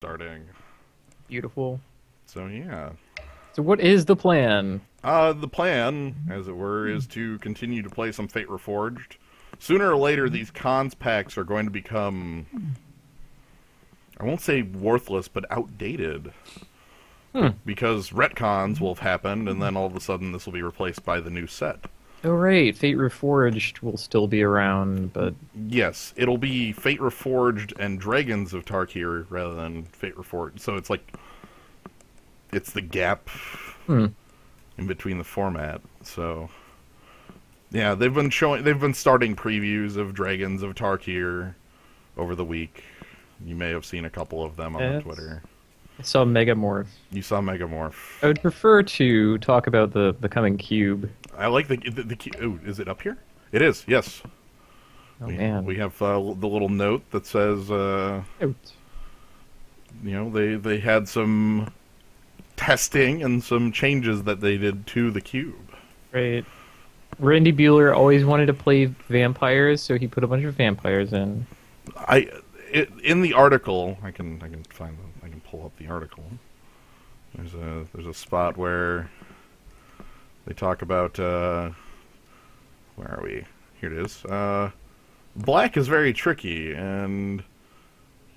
starting. Beautiful. So yeah. So what is the plan? The plan, as it were, is to continue to play some Fate Reforged. Sooner or later, these cons packs are going to become, I won't say worthless, but outdated. Hmm. Because retcons will have happened, and then all of a sudden this will be replaced by the new set. Oh right, Fate Reforged will still be around, but Yes, it'll be Fate Reforged and Dragons of Tarkir rather than Fate Reforged. So it's like, it's the gap hmm. in between the format. So yeah, they've been starting previews of Dragons of Tarkir over the week. You may have seen a couple of them on the That's- Twitter. I saw Megamorph. You saw Megamorph. I would prefer to talk about the coming cube. I like the oh, is it up here? It is. Yes. Oh we, man. we have the little note that says Out. they had some testing and some changes that they did to the cube. Right. Randy Bueller always wanted to play vampires, so he put a bunch of vampires in. In the article, I can pull up the article. There's a spot where they talk about where are we? Here it is. Black is very tricky, and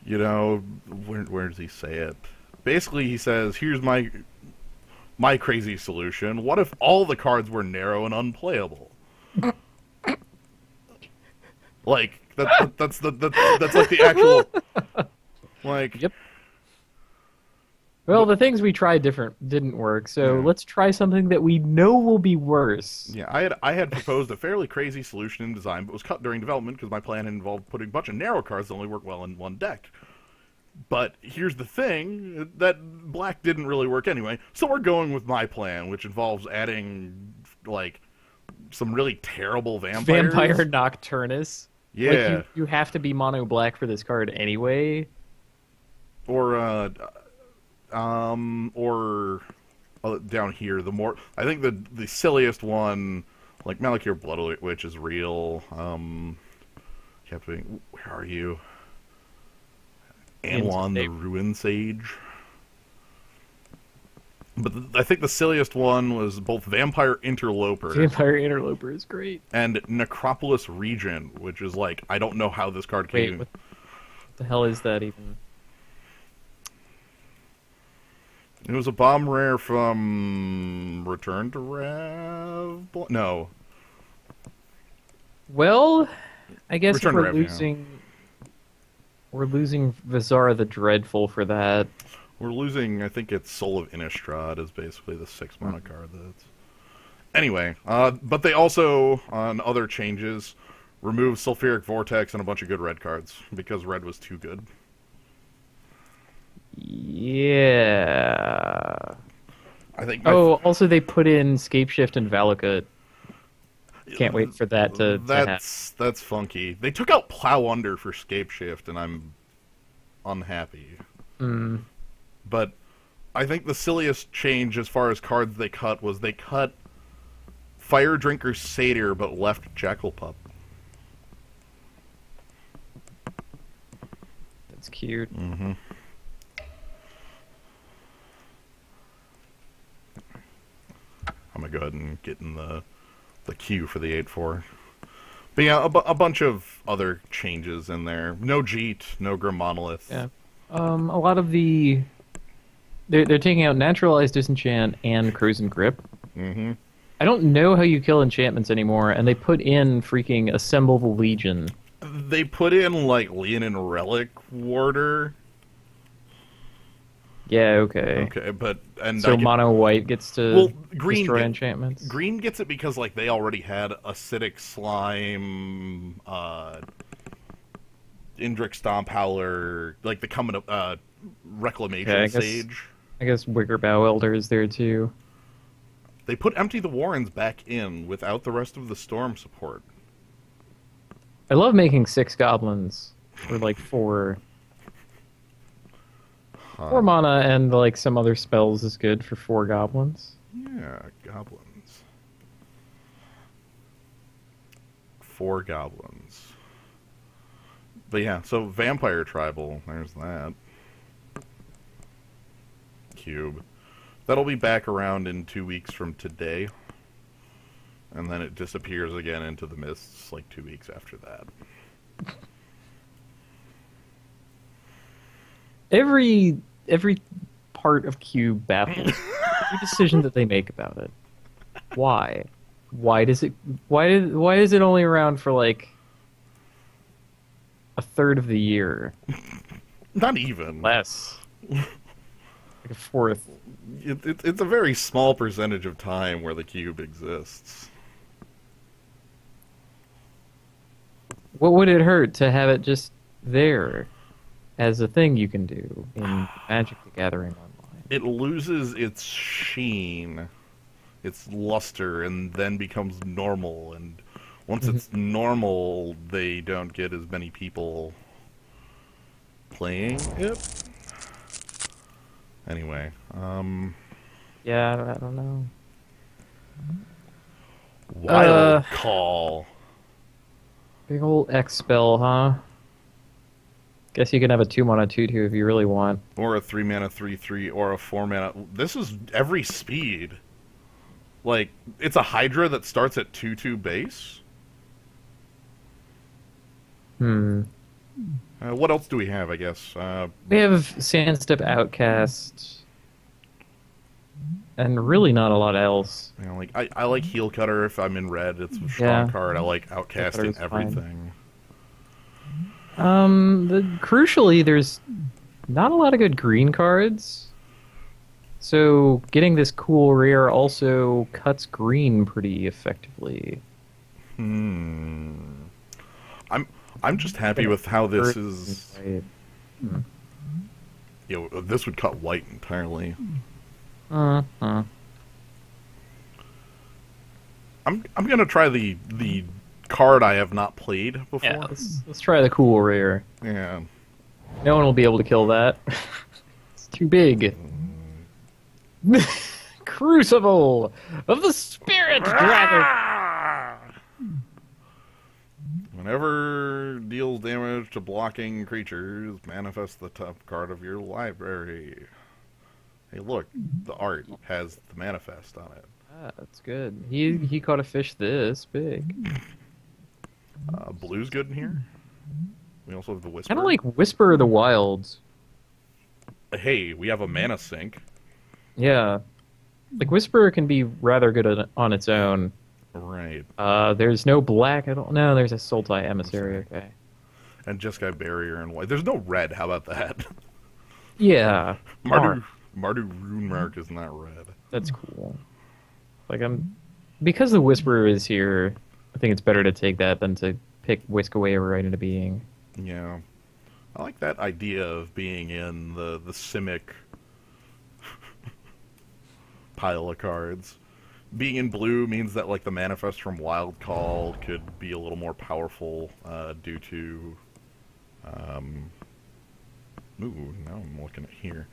where does he say it? Basically, he says, "Here's my crazy solution. What if all the cards were narrow and unplayable?" Like that's like the actual like. Yep. Well, the things we tried didn't work, so Yeah. let's try something that we know will be worse. Yeah, I had proposed a fairly crazy solution in design, but was cut during development because my plan involved putting a bunch of narrow cards that only work well in one deck. But here's the thing, that black didn't really work anyway, so we're going with my plan, which involves adding, like, some really terrible vampires. Vampire Nocturnus. Yeah. Like you have to be mono black for this card anyway. Or down here, I think the silliest one, like Malakir Blood Witch is real. Where are you? Anwan the Ruin Sage. But I think the silliest one was both Vampire Interloper Vampire Interloper is great. and Necropolis Regent, which is like, I don't know how this card came. Wait, what the hell is that even? It was a bomb rare from Return to Rev. No, Well, I guess Return to we're Rev, yeah. losing Vizara the Dreadful for that. We're losing, I think it's Soul of Innistrad is basically the 6-mana card that's... Anyway, but they also, on other changes, removed Sulfuric Vortex and a bunch of good red cards, because red was too good. Yeah. I think... Oh, also they put in Scapeshift and Valakut. Can't wait for that to happen. That's funky. They took out Plow Under for Scapeshift, and I'm unhappy. Mm. But I think the silliest change as far as cards they cut was they cut Fire Drinker Satyr but left Jackal Pup. That's cute. Mm-hmm. I'm gonna go ahead and get in the queue for the 8-4. But yeah, a bunch of other changes in there. No Jeet, no Grim Monolith. Yeah. A lot of they're taking out Naturalized Disenchant and Cruise and Grip. Mm-hmm. I don't know how you kill enchantments anymore, and they put in freaking Assemble the Legion. They put in, like, Leonin Relic Warder. Yeah, okay. Okay, but... So mono white gets to destroy enchantments? Green gets it because, like, they already had Acidic Slime, Indrik Stomp Howler, like, the coming up, Reclamation Sage. I guess Wiggerbow Elder is there, too. They put Empty the Warrens back in without the rest of the Storm support. I love making 6 goblins. Or, like, 4... 4 mana and, like, some other spells is good for 4 goblins. Yeah, goblins. 4 goblins. But yeah, so Vampire Tribal, there's that. cube. That'll be back around in 2 weeks from today. And then it disappears again into the mists like 2 weeks after that. Every part of Cube baffles me. Every decision that they make about it. Why? Why is it only around for like a third of the year? Not even. Less. Like a fourth. It's a very small percentage of time where the cube exists. What would it hurt to have it just there as a thing you can do in Magic the Gathering Online? It loses its sheen, its luster, and then becomes normal. And once it's normal, they don't get as many people playing it. Anyway, yeah, I don't know. Wild Call. Big old X spell, huh? Guess you can have a 2-mana 2/2 if you really want. Or a 3-mana 3/3, or a 4-mana. This is every speed. Like, it's a Hydra that starts at 2/2 base. What else do we have, I guess? We have Sandstep Outcast. And really not a lot else. You know, like I like Heel Cutter if I'm in red. It's a strong card. I like Outcast in everything. Crucially, there's not a lot of good green cards. So getting this cool rare also cuts green pretty effectively. I'm just happy with how this is. You know, this would cut white entirely. I'm gonna try the card I have not played before. Yeah, let's try the cool rare. Yeah. No one will be able to kill that. It's too big. Crucible of the Spirit Dragon. Whenever deals damage to blocking creatures, manifest the top card of your library. Hey, look, the art has the manifest on it. Ah, that's good. He caught a fish this big. Blue's good in here. We also have the Whisper. Kind of like Whisper of the Wilds. Hey, we have a mana sink. Yeah. Like, Whisper can be rather good on its own. Right. There's no black at all. No, there's a Sultai Emissary, okay. And Jeskai Barrier in white. There's no red, how about that? Yeah. Mardu Runemark is not red. That's cool. Like, because the Whisperer is here, I think it's better to take that than to pick Whisk Away right into being. Yeah. I like that idea of being in the Simic pile of cards. Being in blue means that, like, the manifest from Wild Call could be a little more powerful due to... Ooh, now I'm looking at here.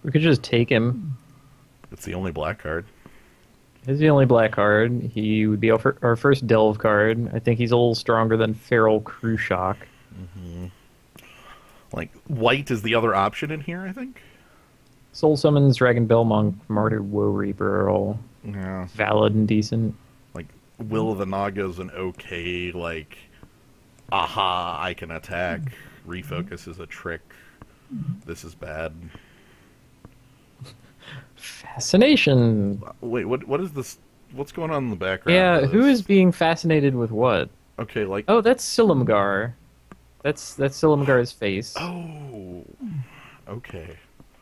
We could just take him. It's the only black card. He's the only black card. He would be our first Delve card. I think he's a little stronger than Feral Crew Shock. Like, white is the other option in here, I think? Soul Summons, Dragon Bell Monk, Martyr Woe Reaper, all Yeah. valid and decent. Like, Will of the Naga's an okay, like, aha, I can attack. Refocus is a trick. This is bad. Fascination! Wait, what is this? What's going on in the background? Yeah, who is being fascinated with what? Okay, like... Oh, that's Silumgar. That's Silumgar's face Oh, okay.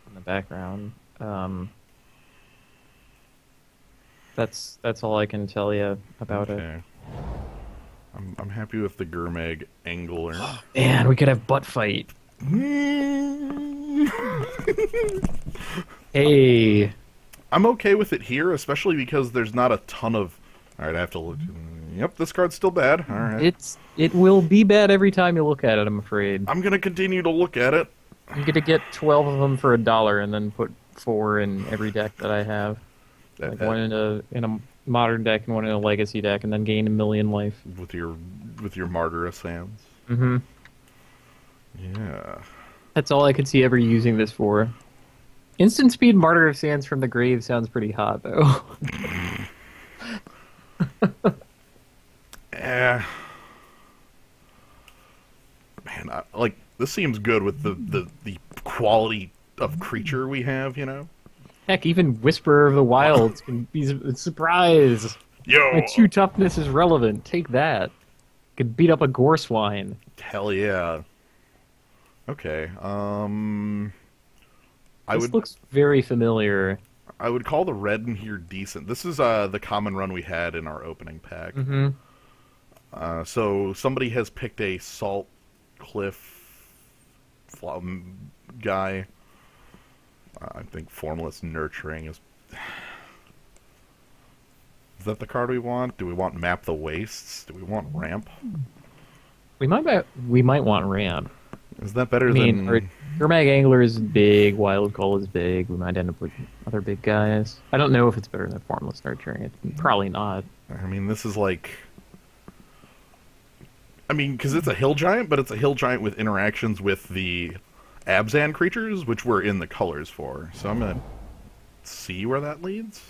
in the background. That's all I can tell you about it. I'm happy with the Gurmag Angler. Man, we could have butt fight. Hey. I'm okay with it here, especially because there's not a ton of... Alright, I have to look... Yep, this card's still bad. Alright. It will be bad every time you look at it, I'm afraid. I'm gonna continue to look at it. You get to get 12 of them for $1 and then put 4 in every deck that I have. Like one in a modern deck and one in a legacy deck, and then gain 1,000,000 life. With your martyrous hands. Mm-hmm. Yeah. That's all I could see ever using this for. Instant speed Martyr of Sands from the Grave sounds pretty hot, though. Eh. Man, like, this seems good with the quality of creature we have, you know? Heck, even Whisperer of the Wilds can be a surprise. Yo! My 2 toughness is relevant. Take that. Could beat up a gore swine. Hell yeah. Okay, This looks very familiar. I would call the red in here decent. This is the common run we had in our opening pack. Mm-hmm. So somebody has picked a Salt Cliff guy. I think Formless Nurturing is... Is that the card we want? Do we want Map the Wastes? Do we want Ramp? We might want Ramp. Is that better than... than... Gurmag Angler is big, Wild Call is big, we might end up with other big guys. I don't know if it's better than Formless Nurturing. It's probably not. I mean, this is like... I mean, because it's a hill giant, but it's a hill giant with interactions with the Abzan creatures, which we're in the colors for. So I'm going to see where that leads.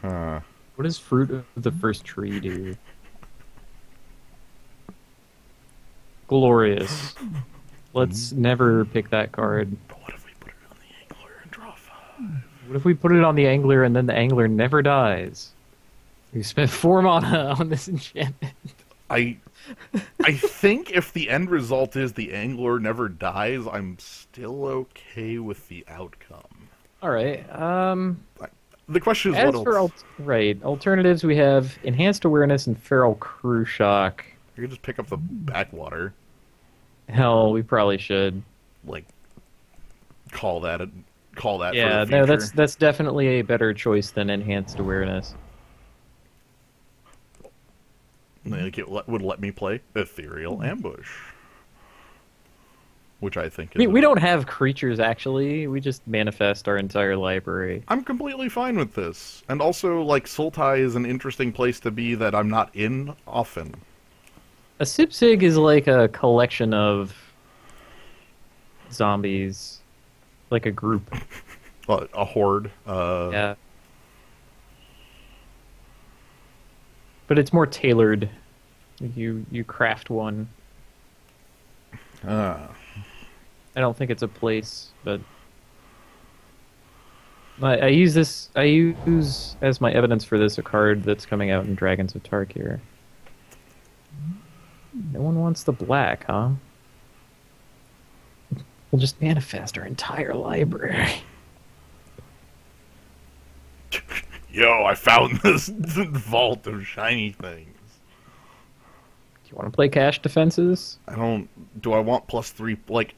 What does Fruit of the First Tree do? Glorious. Let's never pick that card. But what if we put it on the Angler and draw 5? What if we put it on the Angler and then the Angler never dies? We spent 4 mana on this enchantment. I think if the end result is the Angler never dies, I'm still okay with the outcome. All right. The question is, what else? Alternatives, we have Enhanced Awareness and Feral Crew Shock. You could just pick up the Backwater. Hell, we probably should. Like, call that for the Yeah, future. no, that's definitely a better choice than Enhanced Awareness. Like, it would let me play Ethereal Ambush. Which I think is... We don't have creatures, actually. We just manifest our entire library. I'm completely fine with this. And also, like, Sultai is an interesting place to be that I'm not in often. A Sipsig is like a collection of zombies. Like a group. A horde. Yeah. But it's more tailored. You craft one. I don't think it's a place, but I use as my evidence for this a card that's coming out in Dragons of Tarkir. No one wants the black, huh? We'll just manifest our entire library. Yo, I found this vault of shiny things. Do you want to play cash defenses? I don't... Do I want +3... Like...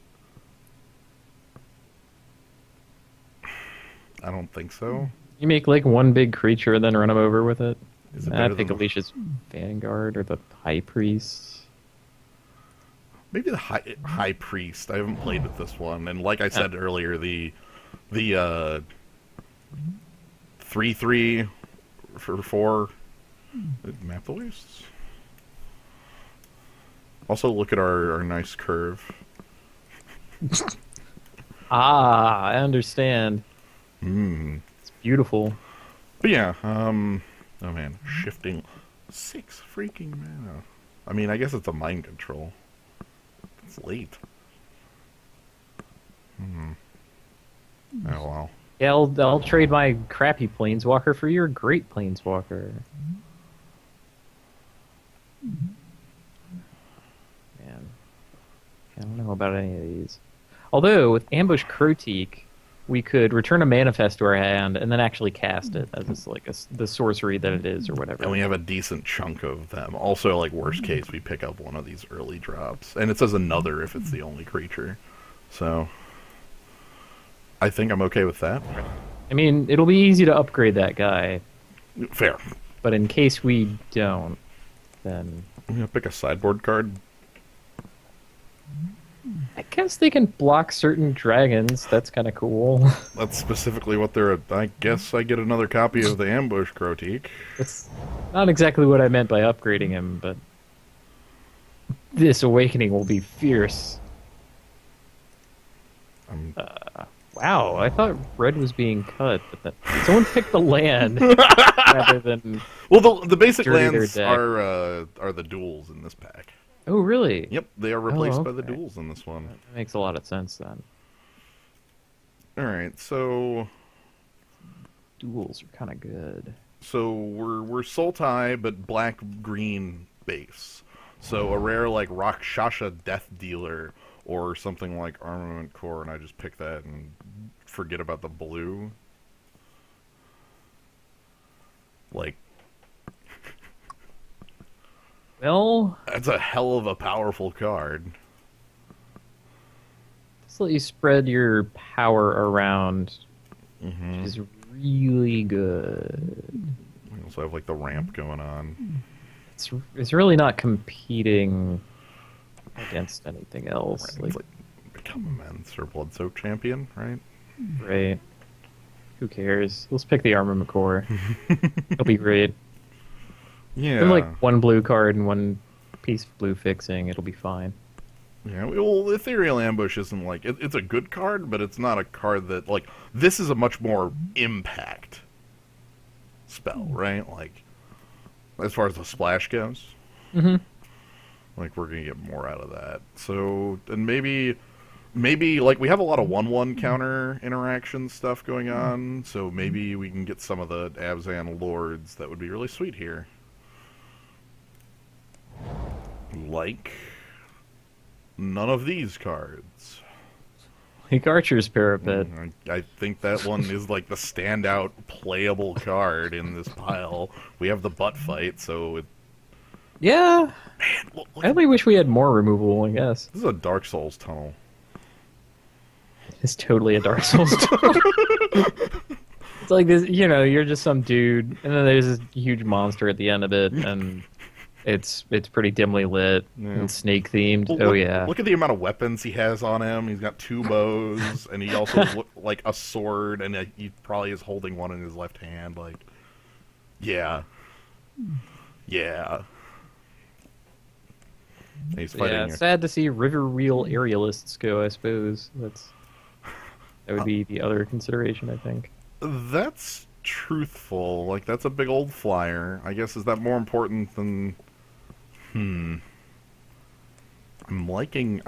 I don't think so. You make like one big creature and then run them over with it. Is it I better think than... Alicia's Vanguard or the High Priest. Maybe the High Priest. I haven't played with this one. And like I said earlier, the 3/3 for 4 Map the Wastes. Also, look at our nice curve. I understand. It's beautiful. But yeah, oh man, shifting 6 freaking mana. I mean, I guess it's a mind control. It's late. Oh well. Yeah, I'll trade my crappy Planeswalker for your great Planeswalker. Man, I don't know about any of these. Although, with Ambush Croteak, we could return a manifest to our hand and then actually cast it as it's like the sorcery that it is or whatever. And we have a decent chunk of them. Also, like, worst case, we pick up one of these early drops. And it says another if it's the only creature. So, I think I'm okay with that. I mean, it'll be easy to upgrade that guy. Fair. But in case we don't, then... I'm going to pick a sideboard card. I guess they can block certain dragons. That's kind of cool. That's specifically what they're... I guess I get another copy of the Ambush Croteak. That's not exactly what I meant by upgrading him, but... This awakening will be fierce. I'm... Wow, I thought red was being cut, but someone picked the land rather than. Well, the basic dirty their lands deck. are the duels in this pack. Oh, really? Yep, they are replaced by the okay. duels in this one. That makes a lot of sense then. All right, so Duels are kind of good. we're Sultai, but black green base. So a rare like Rakshasha Death Dealer or something like Armament Core, and I just pick that and forget about the blue. Like, Well, that's a hell of a powerful card. just let you spread your power around, Mm-hmm. which is really good. We also have like the ramp going on. It's really not competing against anything else. Right, it's like become a men's or blood soak champion, right? Right. Who cares? Let's pick the Armament Core. It'll be great. Yeah. Then like one blue card and one piece of blue fixing. It'll be fine. Yeah, well, Ethereal Ambush isn't like... it's a good card, but it's not a card that... Like, this is a much more impact spell, right? Like, as far as the splash goes. Mm-hmm. Like, we're going to get more out of that. So, and maybe, like, we have a lot of 1/1 counter interaction stuff going on, so maybe we can get some of the Abzan Lords that would be really sweet here. Like... none of these cards. Like Archer's Parapet. I think that one is like the standout playable card in this pile. We have the butt fight, so Yeah. man, look, I only wish we had more removal, I guess. this is a Dark Souls tunnel. It's totally a Dark Souls. It's like this, you're just some dude, and then there's this huge monster at the end of it, and it's pretty dimly lit and snake themed. Well, yeah. Look at the amount of weapons he has on him. He's got 2 bows, and he also like a sword, and he probably is holding one in his left hand. Like, yeah. And he's fighting. Yeah, it's sad to see River Wheel aerialists go, I suppose. That would be the other consideration, I think. That's truthful. Like, that's a big old flyer. I guess, is that more important than... I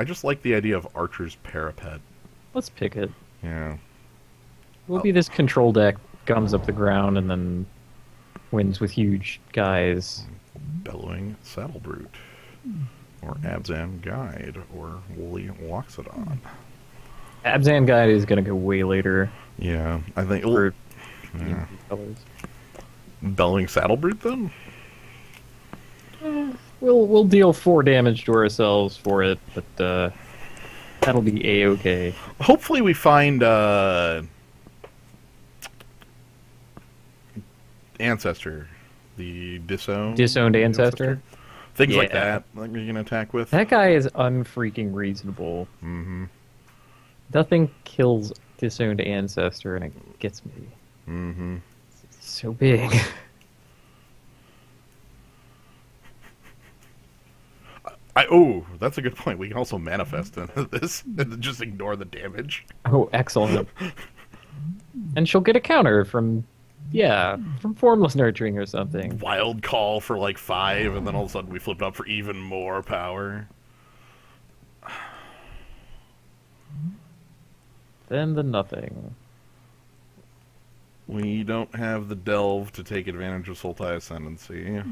just like the idea of Archer's Parapet. Let's pick it. Yeah. We'll be this control deck, guns up the ground, and then wins with huge guys. Bellowing Saddle Brute. Or Abzan Guide. Or Woolly Loxodon. Abzan Guide is going to go way later. Yeah, I think... For yeah. colors. Bellowing Saddle Brute, then? We'll deal 4 damage to ourselves for it, but that'll be A-okay. Hopefully we find Ancestor, the Disowned Ancestor? Things like Yeah. that, like you can attack with. That guy is unfreaking reasonable. Mm-hmm. Nothing kills Disowned Ancestor, and it gets me. Mm-hmm. It's so big. That's a good point. We can also manifest into this and just ignore the damage. Oh, excellent. And she'll get a counter from Formless Nurturing or something. Wild Call for like 5, and then all of a sudden we flipped up for even more power. Then the nothing. We don't have the Delve to take advantage of Sultai Ascendancy.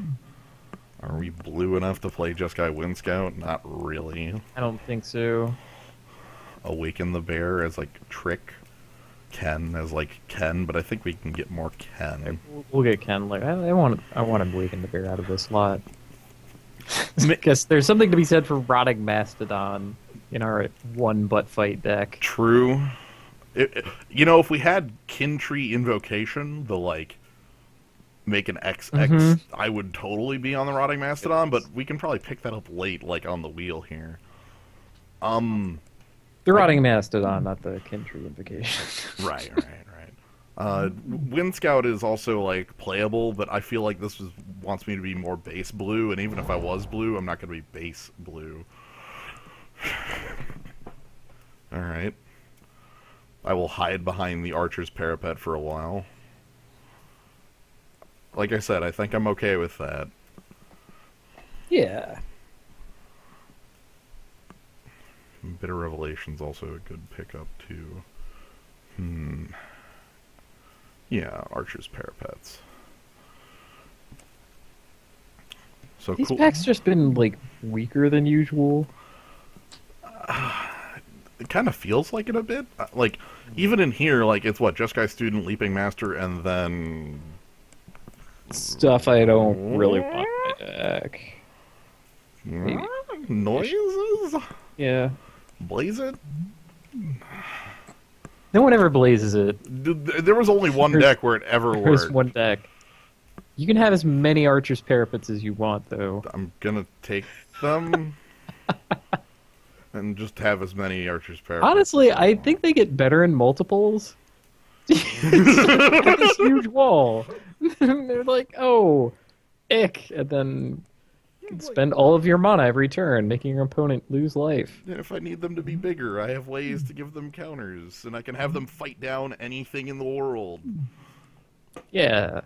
Are we blue enough to play Jeskai Wind Scout? Not really. I don't think so. Awaken the Bear as like Trick. Ken as like Ken, but I think we can get more Ken. We'll get Ken. Like I want to awaken the bear out of this lot. Because there's something to be said for rotting Mastodon in our one butt fight deck. True. If we had Kin Tree Invocation, the like make an XX, I would totally be on the Rotting Mastodon, but we can probably pick that up late, like on the wheel here. The Rotting Mastodon, not the Kintry Invocation. Right. Wind Scout is also like playable, but I feel like wants me to be more base blue, and even if I was blue, I'm not going to be base blue. All right. I will hide behind the archer's parapet for a while. Like I said, I think I'm okay with that. Yeah. Bitter Revelation's also a good pickup too. Yeah, archer's parapets. So These cool. packs just been like weaker than usual. It kind of feels like it a bit. Like, even in here, like, it's what, Just Guy Student, Leaping Master, and then... Stuff I don't really want in my deck. Maybe. Noises? Yeah. Blaze it? No one ever blazes it. There was only one deck where it ever worked. There's one deck. You can have as many Archer's Parapets as you want, though. I'm gonna take them... and just have as many Archer's Parapets. Honestly, I think they get better in multiples. This huge wall. They're like, oh, ick, and then you can spend all of your mana every turn, making your opponent lose life. And if I need them to be bigger, I have ways to give them counters, and I can have them fight down anything in the world. Yeah.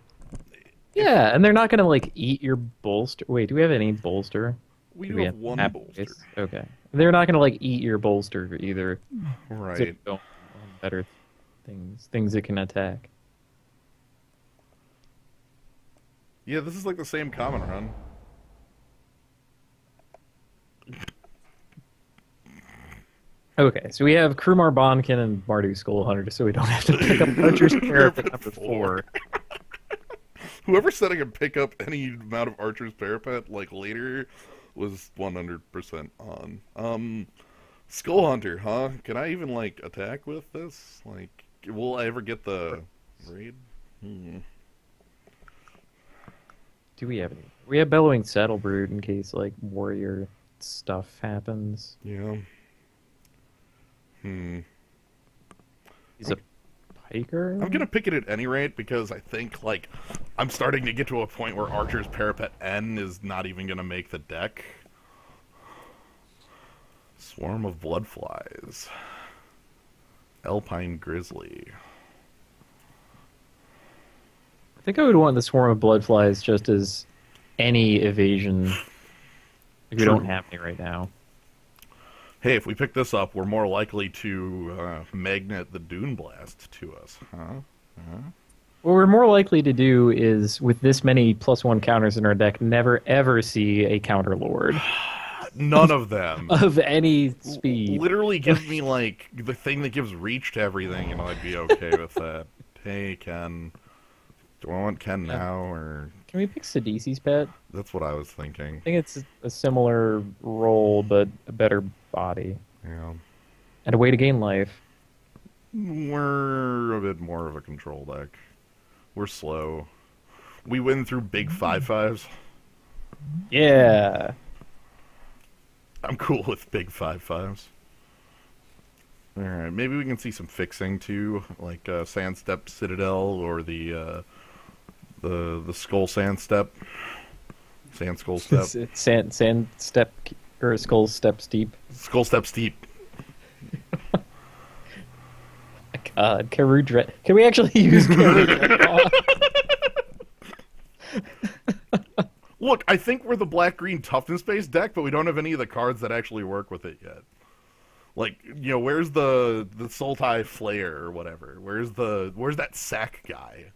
Yeah, and they're not going to, like, eat your bolster. Wait, do we have any bolster? We do have one bolster. Okay. They're not going to, like, eat your bolster either. Right. So don't better things it can attack. Yeah, this is like the same common run. Okay, so we have Krumar Bonkin and Mardu Skullhunter, so we don't have to pick up Archer's Parapet number 4. Whoever said I could pick up any amount of Archer's Parapet, like, later, was 100% on. Skull Hunter, huh? Can I even, like, attack with this? Like, will I ever get the raid? Do we have any? We have Bellowing Saddlebrood in case, like, warrior stuff happens. Yeah. He's a piker? I'm gonna pick it at any rate because I think, like, I'm starting to get to a point where Archer's Parapet N is not even gonna make the deck. Swarm of Bloodflies. Alpine Grizzly. I think I would want the Swarm of Bloodflies just as any evasion. If you don't have any right now. Hey, if we pick this up, we're more likely to magnet the Dune Blast to us, huh? What we're more likely to do is, with this many +1 counters in our deck, never ever see a Counter Lord. None of them. Of any speed. Literally give me, like, the thing that gives reach to everything, and I'd be okay with that. Hey, Ken. Do I want Ken now, or... Can we pick Sidisi's pet? That's what I was thinking. I think it's a similar role, but a better body. Yeah. And a way to gain life. We're a bit more of a control deck. We're slow. We win through big 5/5s. Yeah. I'm cool with big 5/5s. Alright, maybe we can see some fixing too, like Sandstep Citadel or the Skull Sandstep. Sand Skull Step. Sand Step or Skull Step Steep. Skull Step Steep. God, Karudra. Can we actually use Karudra? Look, I think we're the black-green toughness-based deck, but we don't have any of the cards that actually work with it yet. Like, you know, where's the Sultai Flayer or whatever? Where's that sack guy?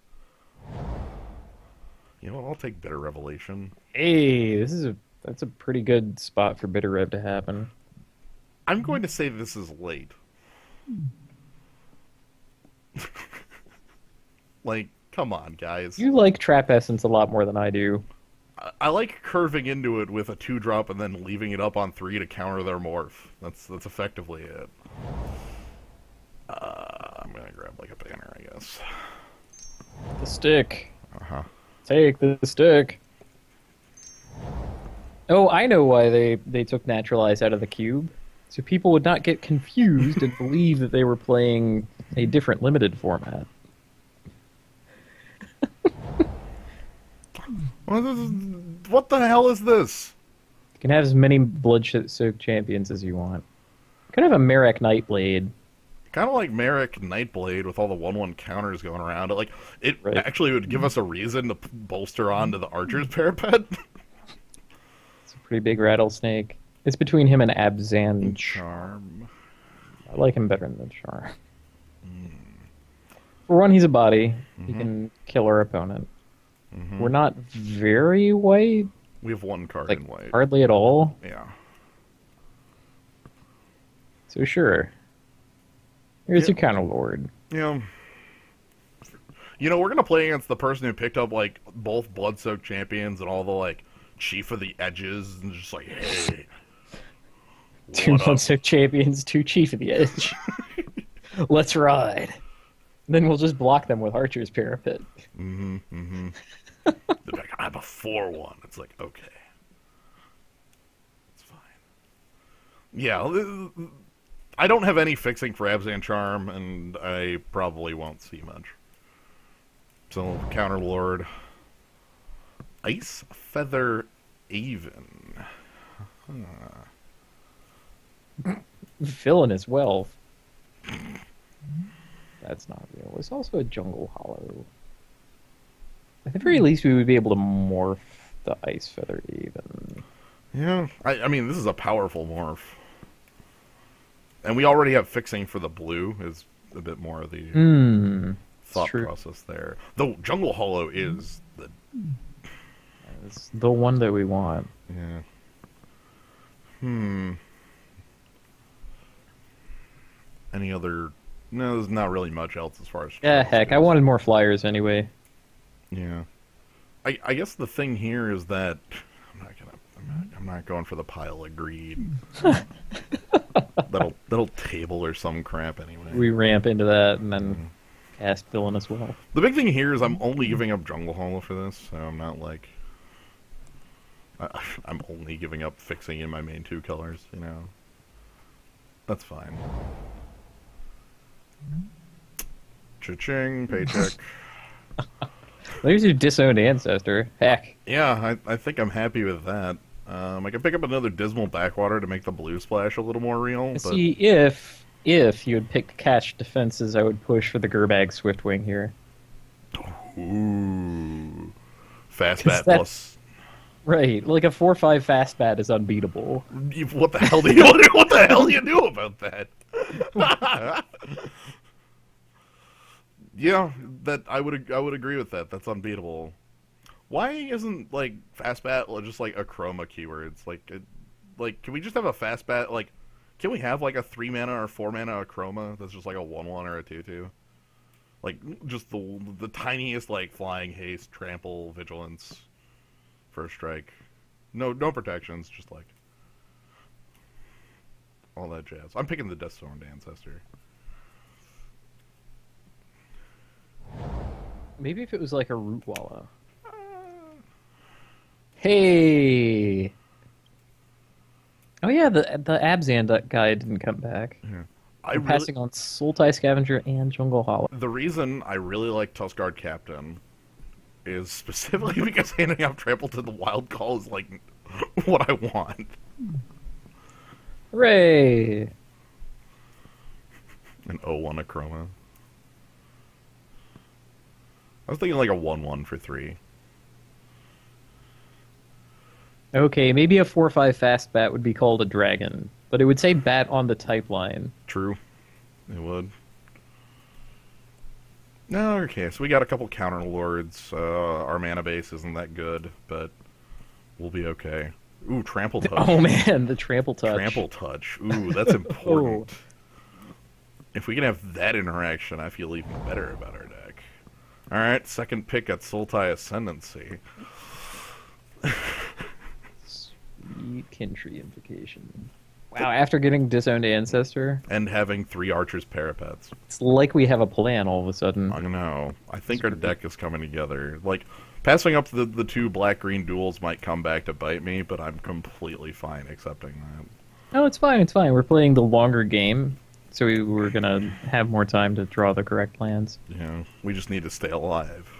You know, I'll take Bitter Revelation. Hey, that's a pretty good spot for Bitter Rev to happen. I'm going to say this is late. Like, come on, guys. You like Trap Essence a lot more than I do. I like curving into it with a 2-drop and then leaving it up on 3 to counter their morph. That's effectively it. I'm gonna grab like a banner, I guess. The stick. Uh-huh. Take the stick. Oh, I know why they took Naturalize out of the cube. So people would not get confused and believe that they were playing a different limited format. What the hell is this? You can have as many blood-soaked champions as you want. You could have a Merrick Nightblade. Kind of like Merrick Nightblade with all the 1/1 counters going around. It Right. actually would give us a reason to bolster onto the Archer's Parapet. It's a pretty big rattlesnake. It's between him and Abzan. Charm. I like him better than Charm. For one, he's a body. He can kill our opponent. We're not very white. We have one card Like, in white. hardly at all. Yeah. So sure. Here's Yeah. your counter lord. Yeah. You know, we're gonna play against the person who picked up like both Blood-Soaked champions and all the like Chief of the Edges, and just like, hey, Two what up? Bloodsoaked champions, two Chief of the Edge. Let's ride. Then we'll just block them with Archer's Parapet. They're like, I have a 4/1. It's like, okay, it's fine. Yeah, I don't have any fixing for Abzan Charm, and I probably won't see much. So, Counter Lord. Ice Feather Aven. Villainous wealth. That's not real. It's also a Jungle Hollow. At the very least, we would be able to morph the Ice Feather even. Yeah, I mean, this is a powerful morph. And we already have fixing for the blue, is a bit more of the thought true. process there. Though Jungle Hollow is the... It's the one that we want. Yeah. Any other... No, there's not really much else as far as... Yeah, heck, I wanted more flyers anyway. Yeah. I guess the thing here is that... I'm not going for the pile of greed. that'll table or some crap anyway. We ramp into that and then cast Villainous Wealth. The big thing here is I'm only giving up Jungle Hollow for this, so I'm not like... I'm only giving up fixing in my main two colors, you know? That's fine. Cha-ching, paycheck. There's your disowned ancestor. Heck. Yeah, I think I'm happy with that. I can pick up another Dismal Backwater to make the blue splash a little more real. But... See, if you had picked catch defenses, I would push for the Gerbag Swiftwing here. Ooh. Fast 'Cause bat that- plus... Right, like a 4/5 fast bat is unbeatable. What the hell do you do about that? Yeah, that I would agree with that. That's unbeatable. Why isn't like fast bat just like a chroma keywords? Like can we just have a fast bat? Like, can we have like a 3 mana or 4 mana chroma that's just like a 1/1 or a 2/2? Like just the tiniest like flying haste, trample, vigilance, first strike. No protections, just like all that jazz. I'm picking the Deathstormed Ancestor. Maybe if it was like a Root Wallow. Hey! Oh yeah, the Abzan guy didn't come back. Yeah. I'm passing on Sultai Scavenger and Jungle Hollow. The reason I really like Tuskguard Captain is specifically because handing out trample to the Wild Call is like what I want. Hooray! An 0/1 Acroma. I was thinking like a 1/1 for 3. Okay, maybe a 4/5 fast bat would be called a dragon, but it would say bat on the type line. True. It would. No, okay, so we got a couple counter lords. Our mana base isn't that good, but we'll be okay. Ooh, Trample Touch. Oh man, the Trample Touch. Trample Touch. Ooh, that's important. If we can have that interaction, I feel even better about our deck. Alright, second pick at Sultai Ascendancy. Sweet Kintry implication. Wow, after getting Disowned Ancestor, And having 3 Archer's Parapets. it's like we have a plan all of a sudden. I know. I think our deck is coming together. Like, passing up the 2 black-green duels might come back to bite me, but I'm completely fine accepting that. No, it's fine, it's fine. We're playing the longer game, so we're gonna have more time to draw the correct plans. You know, we just need to stay alive.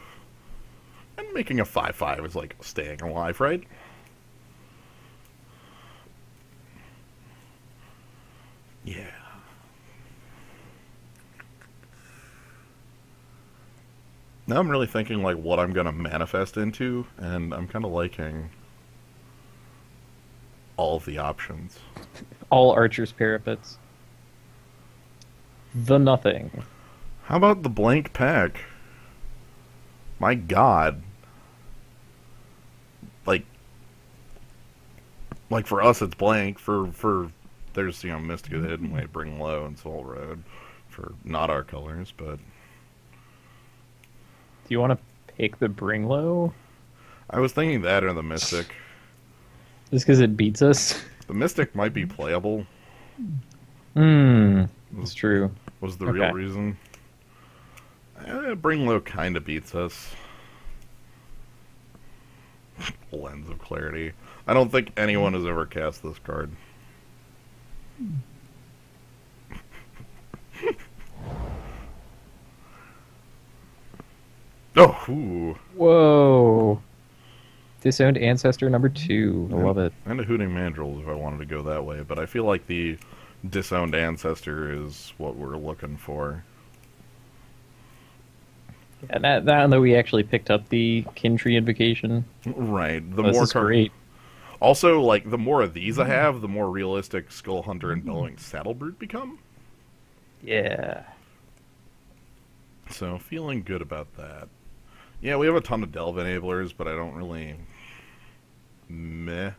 And making a 5/5 is like staying alive, right? Yeah. Now I'm really thinking like what I'm gonna manifest into, and I'm kind of liking all of the options. All Archer's parapets. The nothing. How about the blank pack? My God. Like for us it's blank. For there's Mystica the Hidden Way, Bring Low, and Soul Road for not our colors, but Do you want to pick the Bring Low? I was thinking that or the Mystic. Just because it beats us? The Mystic might be playable. That's true. Was the real reason. Bring Low kind of beats us. Lens of Clarity. I don't think anyone has ever cast this card. Oh, ooh. Whoa. Disowned Ancestor number 2. I love it. And a Hooting Mandrills if I wanted to go that way, but I feel like the Disowned Ancestor is what we're looking for. And that though we actually picked up the Kin Tree Invocation. Right. This is great. Also, like, the more of these I have, the more realistic Skull Hunter and Bellowing Saddlebrute become. Yeah. So, feeling good about that. Yeah, we have a ton of Delve Enablers, but I don't really... Meh.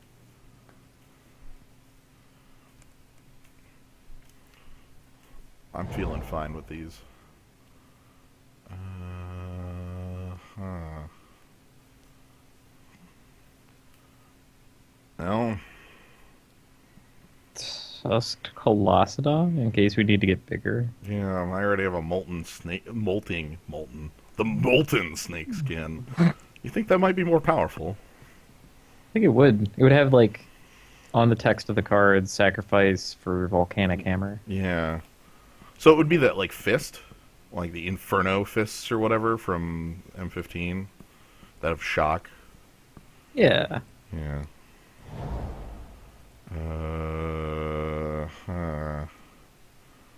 I'm feeling fine with these. Well... Tusked Colossodon, in case we need to get bigger. Yeah, I already have a molten snake... Molting... The molten snake skin. You think that might be more powerful? I think it would. It would have, like, on the text of the cards, sacrifice for Volcanic Hammer. Yeah. So it would be that, like, fist? Like the Inferno fists or whatever from M15? That have shock? Yeah. Yeah.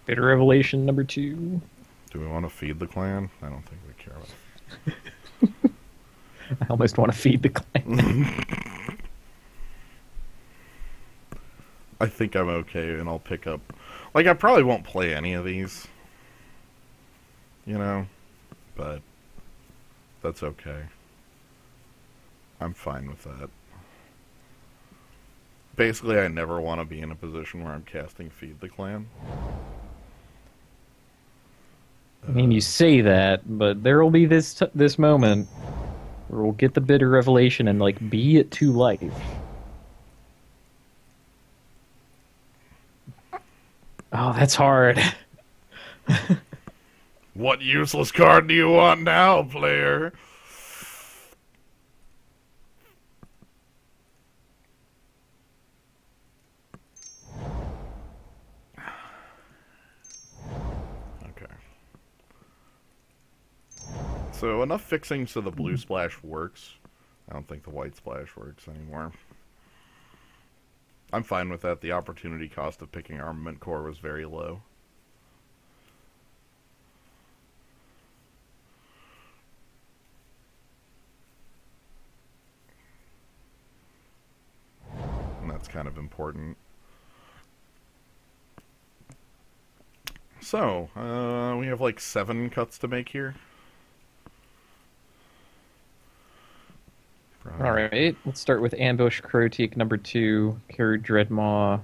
Bitter Revelation number 2. Do we want to feed the clan? I don't think we care about it. I almost want to feed the clan. I think I'm okay, and I'll pick up... Like, I probably won't play any of these. You know? But that's okay. I'm fine with that. Basically, I never want to be in a position where I'm casting Feed the Clan. I mean, you say that, but there will be this moment where we'll get the Bitter Revelation and, like, be at 2 life. Oh, that's hard. What useless card do you want now, player? Okay. So enough fixing so the blue splash works. I don't think the white splash works anymore. I'm fine with that. The opportunity cost of picking Armament Core was very low. And that's kind of important. So, we have like 7 cuts to make here. Alright, let's start with Ambush Croteak number 2, Carried Dreadmaw.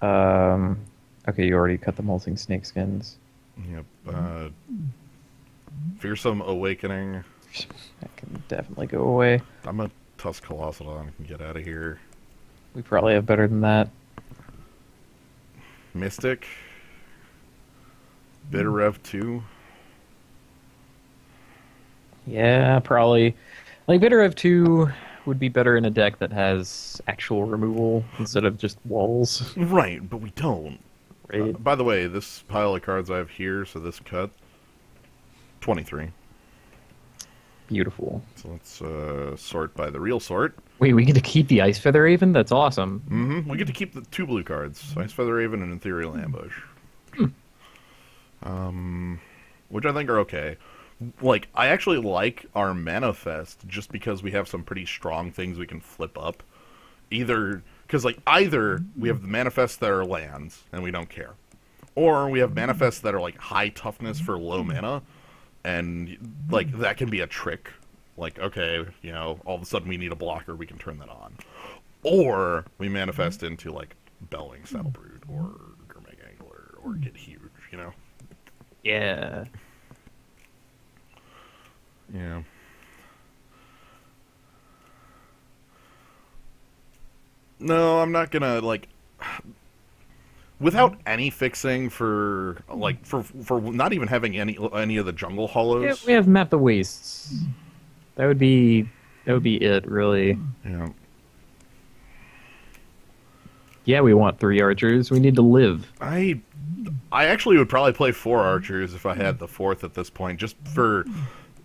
Okay, you already cut the Molting Snakeskins. Yep. Fearsome Awakening. That can definitely go away. I'm a Tusk Colossodon. I can get out of here. We probably have better than that. Mystic. Bitter Rev 2. Yeah, probably. Like, Bitter Rev 2 would be better in a deck that has actual removal instead of just walls. Right, but we don't. Right? By the way, this pile of cards I have here, so this cut, 23. Beautiful. So let's sort by the real sort. Wait, we get to keep the Ice Feather Raven? That's awesome. We get to keep the 2 blue cards, Ice Feather Raven and Ethereal Ambush. Which I think are okay. Like, I actually like our Manifest just because we have some pretty strong things we can flip up. Either we have the Manifests that are lands, and we don't care. Or we have Manifests that are, like, high toughness for low mana, and, like, that can be a trick. Like, okay, you know, all of a sudden we need a blocker, we can turn that on. Or we manifest into, like, Bellowing Saddlebrood, or Gurmag Angler, or Get Huge, you know? Yeah. Yeah. No, I'm not gonna, like... Without any fixing for, like, for not even having any of the jungle hollows... Yeah, we have Map the Wastes. That would be it, really. Yeah. Yeah, we want 3 archers. We need to live. I actually would probably play 4 archers if I had the 4th at this point, just for...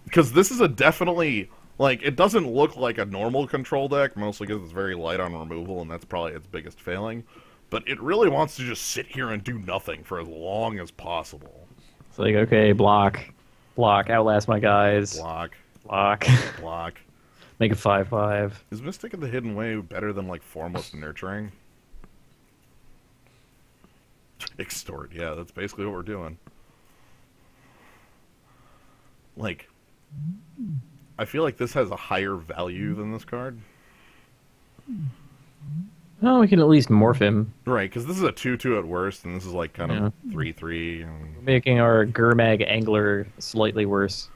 Because this is a definitely... Like, it doesn't look like a normal control deck, mostly because it's very light on removal, and that's probably its biggest failing. But it really wants to just sit here and do nothing for as long as possible. It's like, okay, block, outlast my guys. Block. Block. Block. Make it 5/5. Is Mystic of the Hidden Way better than, like, Formless Nurturing? Extort, yeah, that's basically what we're doing. Like, I feel like this has a higher value than this card. Well, we can at least morph him. Right, because this is a 2/2 at worst, and this is, like, kind of 3/3. Making our Gurmag Angler slightly worse.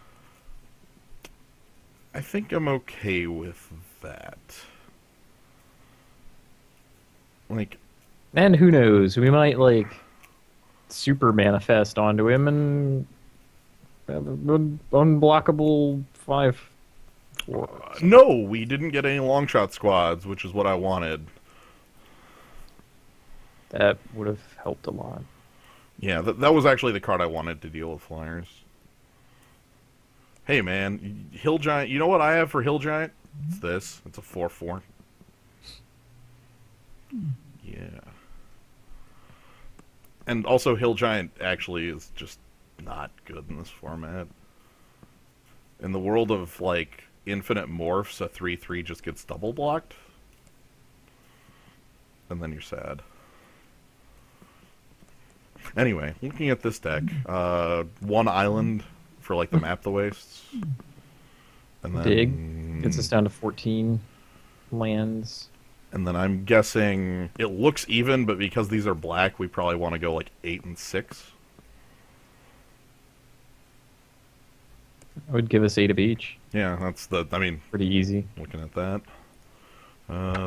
I think I'm okay with that. Like... And who knows? We might, like, super manifest onto him and have an unblockable 5. No, we didn't get any long shot squads, which is what I wanted. That would have helped a lot. Yeah, that was actually the card I wanted to deal with flyers. Hey, man, Hill Giant... You know what I have for Hill Giant? It's this. It's a 4/4. Yeah. And also, Hill Giant actually is just not good in this format. In the world of, like, infinite morphs, a 3/3 just gets double blocked. And then you're sad. Anyway, looking at this deck, 1 island for, like, the Map the Wastes. And then... Dig. Gets us down to 14 lands. And then I'm guessing it looks even, but because these are black, we probably want to go, like, 8 and 6. That would give us 8 of each. Yeah, that's the... I mean... Pretty easy. Looking at that.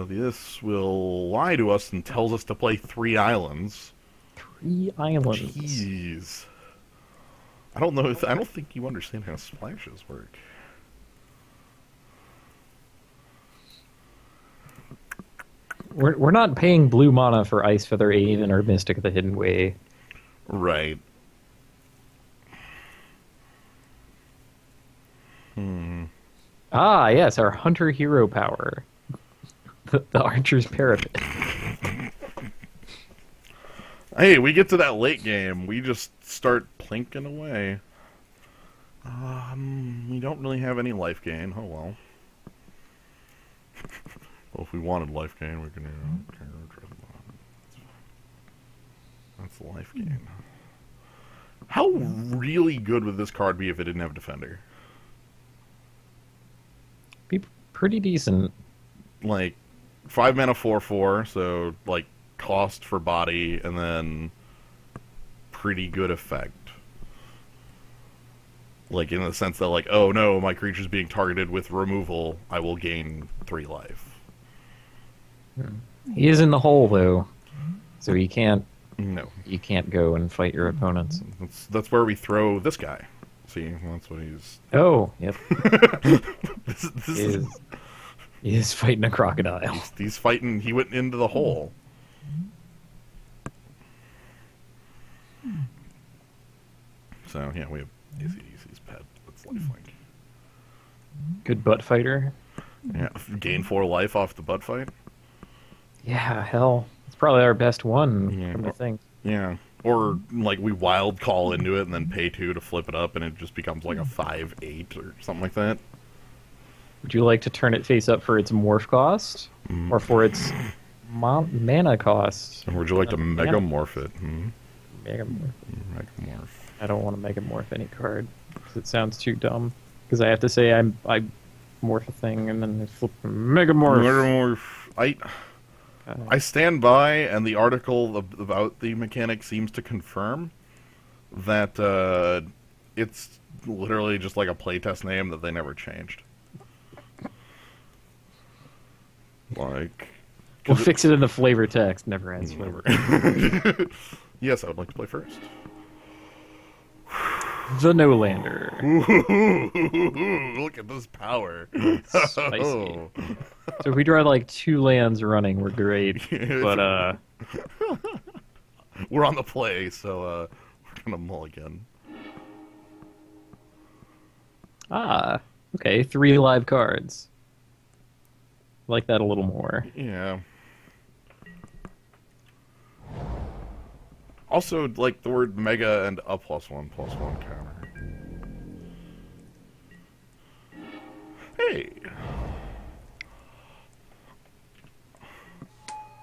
This will lie to us and tells us to play 3 islands. 3 islands. Jeez. I don't know. I don't think you understand how splashes work. We're not paying blue mana for Ice Feather Raven or Mystic of the Hidden Way. Right. Ah, yes, our Hunter Hero power. The Archer's Parapet. Hey, we get to that late game. We just start plinking away. We don't really have any life gain. Oh, well. Well, if we wanted life gain, we can... That's life gain. How really good would this card be if it didn't have Defender? Be pretty decent. Like, 5 mana 4/4, so, like, cost for body, and then pretty good effect. Like, in the sense that, like, oh no, my creature's being targeted with removal, I will gain 3 life. He is in the hole, though, so he can't. No. You can't go and fight your opponents. That's where we throw this guy. See, that's what he's... Oh, yep. this He is fighting a crocodile. He's fighting... He went into the hole. So, yeah, we have ACDC's pet. That's lifelink. Good butt fighter. Yeah, gain 4 life off the butt fight. Yeah, hell, it's probably our best one. Yeah. Come to think. Yeah. Or, like, we wild call into it and then pay 2 to flip it up, and it just becomes like a 5/8 or something like that. Would you like to turn it face up for its morph cost, or for its mana cost? Or would you like to Mana- megamorph it? Megamorph. Megamorph. I don't want to megamorph any card because it sounds too dumb. Because I have to say I morph a thing and then I flip megamorph. Megamorph. I stand by, and the article about the mechanic seems to confirm that it's literally just like a playtest name that they never changed. Like, We'll fix it in the flavor text. Never ends flavor. yes, I would like to play first. The No-Lander. Look at this power. Spicy. So if we draw like 2 lands running, we're great. But we're on the play, so we're gonna mulligan. Okay, 3 live cards. Like that a little more. Yeah. Also, like the word mega and a +1/+1 counter. Hey!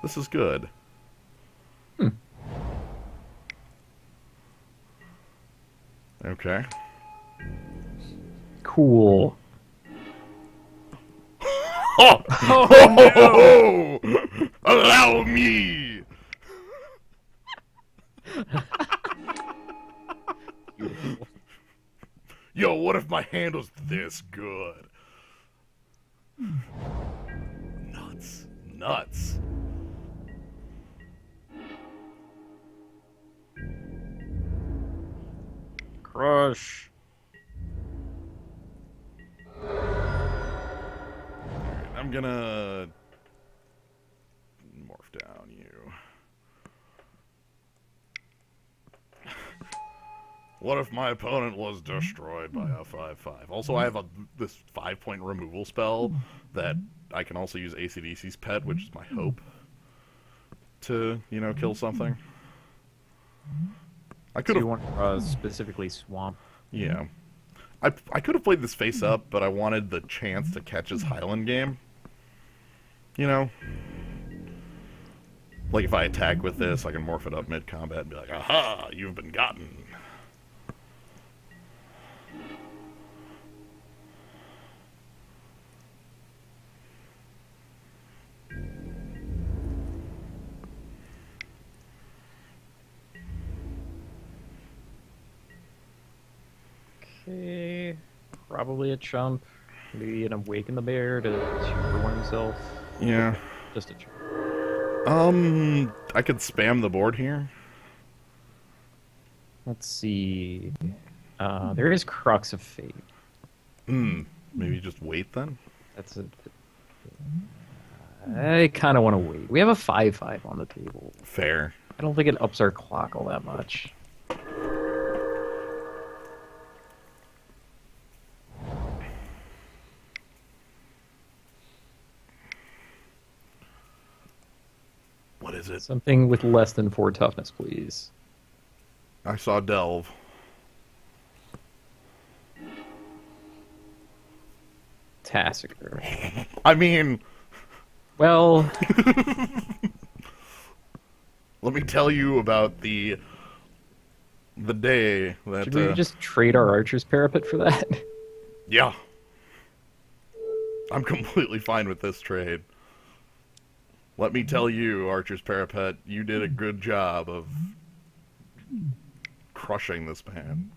This is good. Okay. Cool. Oh, no! Allow me! Yo, what if my hand was this good? Nuts. Nuts. Crush. I'm gonna morph down you. What if my opponent was destroyed by a 5/5? Also, I have this 5-point removal spell that I can also use AC/DC's pet, which is my hope to, kill something. I could So have. you want specifically Swamp? Yeah. I could have played this face up, but I wanted the chance to catch his Highland game. Like if I attack with this, I can morph it up mid-combat and be like, aha, you've been gotten. Okay. Probably a chump. Maybe an Awaken the Bear to super himself. Yeah. Just a chump. I could spam the board here. Let's see. There is Crux of Fate. Maybe just wait then? That's it. I kind of want to wait. We have a 5/5 on the table. Fair. I don't think it ups our clock all that much. What is it? Something with less than 4 toughness, please. I saw Delve. Tassiger. I mean... Well... Let me tell you about the day that... Should we just trade our Archer's Parapet for that? Yeah. I'm completely fine with this trade. Let me tell you, Archer's Parapet, you did a good job of crushing this man.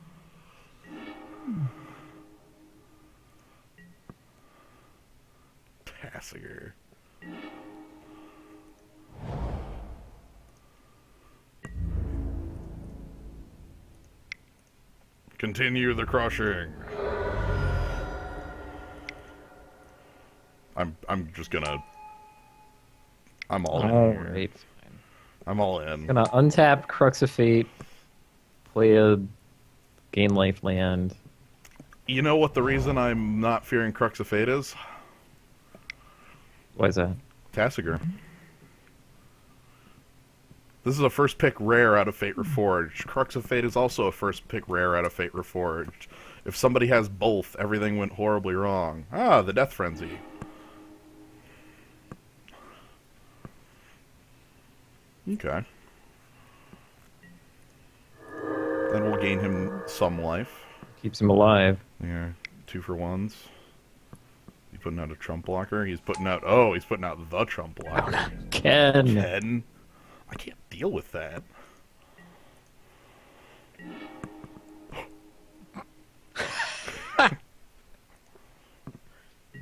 Tassiger. Continue the crushing. I'm just gonna... I'm all in here. Alright, fine. I'm all in. Gonna untap Crux of Fate, play a gain life land. You know what the reason I'm not fearing Crux of Fate is? Why is that? Tasigur. This is a first pick rare out of Fate Reforged. Crux of Fate is also a first pick rare out of Fate Reforged. If somebody has both, everything went horribly wrong. Ah, the Death Frenzy. Okay. Then we'll gain him some life. Keeps him alive. Yeah, 2 for 1s. He's putting out a Trump blocker. He's putting out... Oh, he's putting out the Trump blocker. Ken. Ken. I can't deal with that.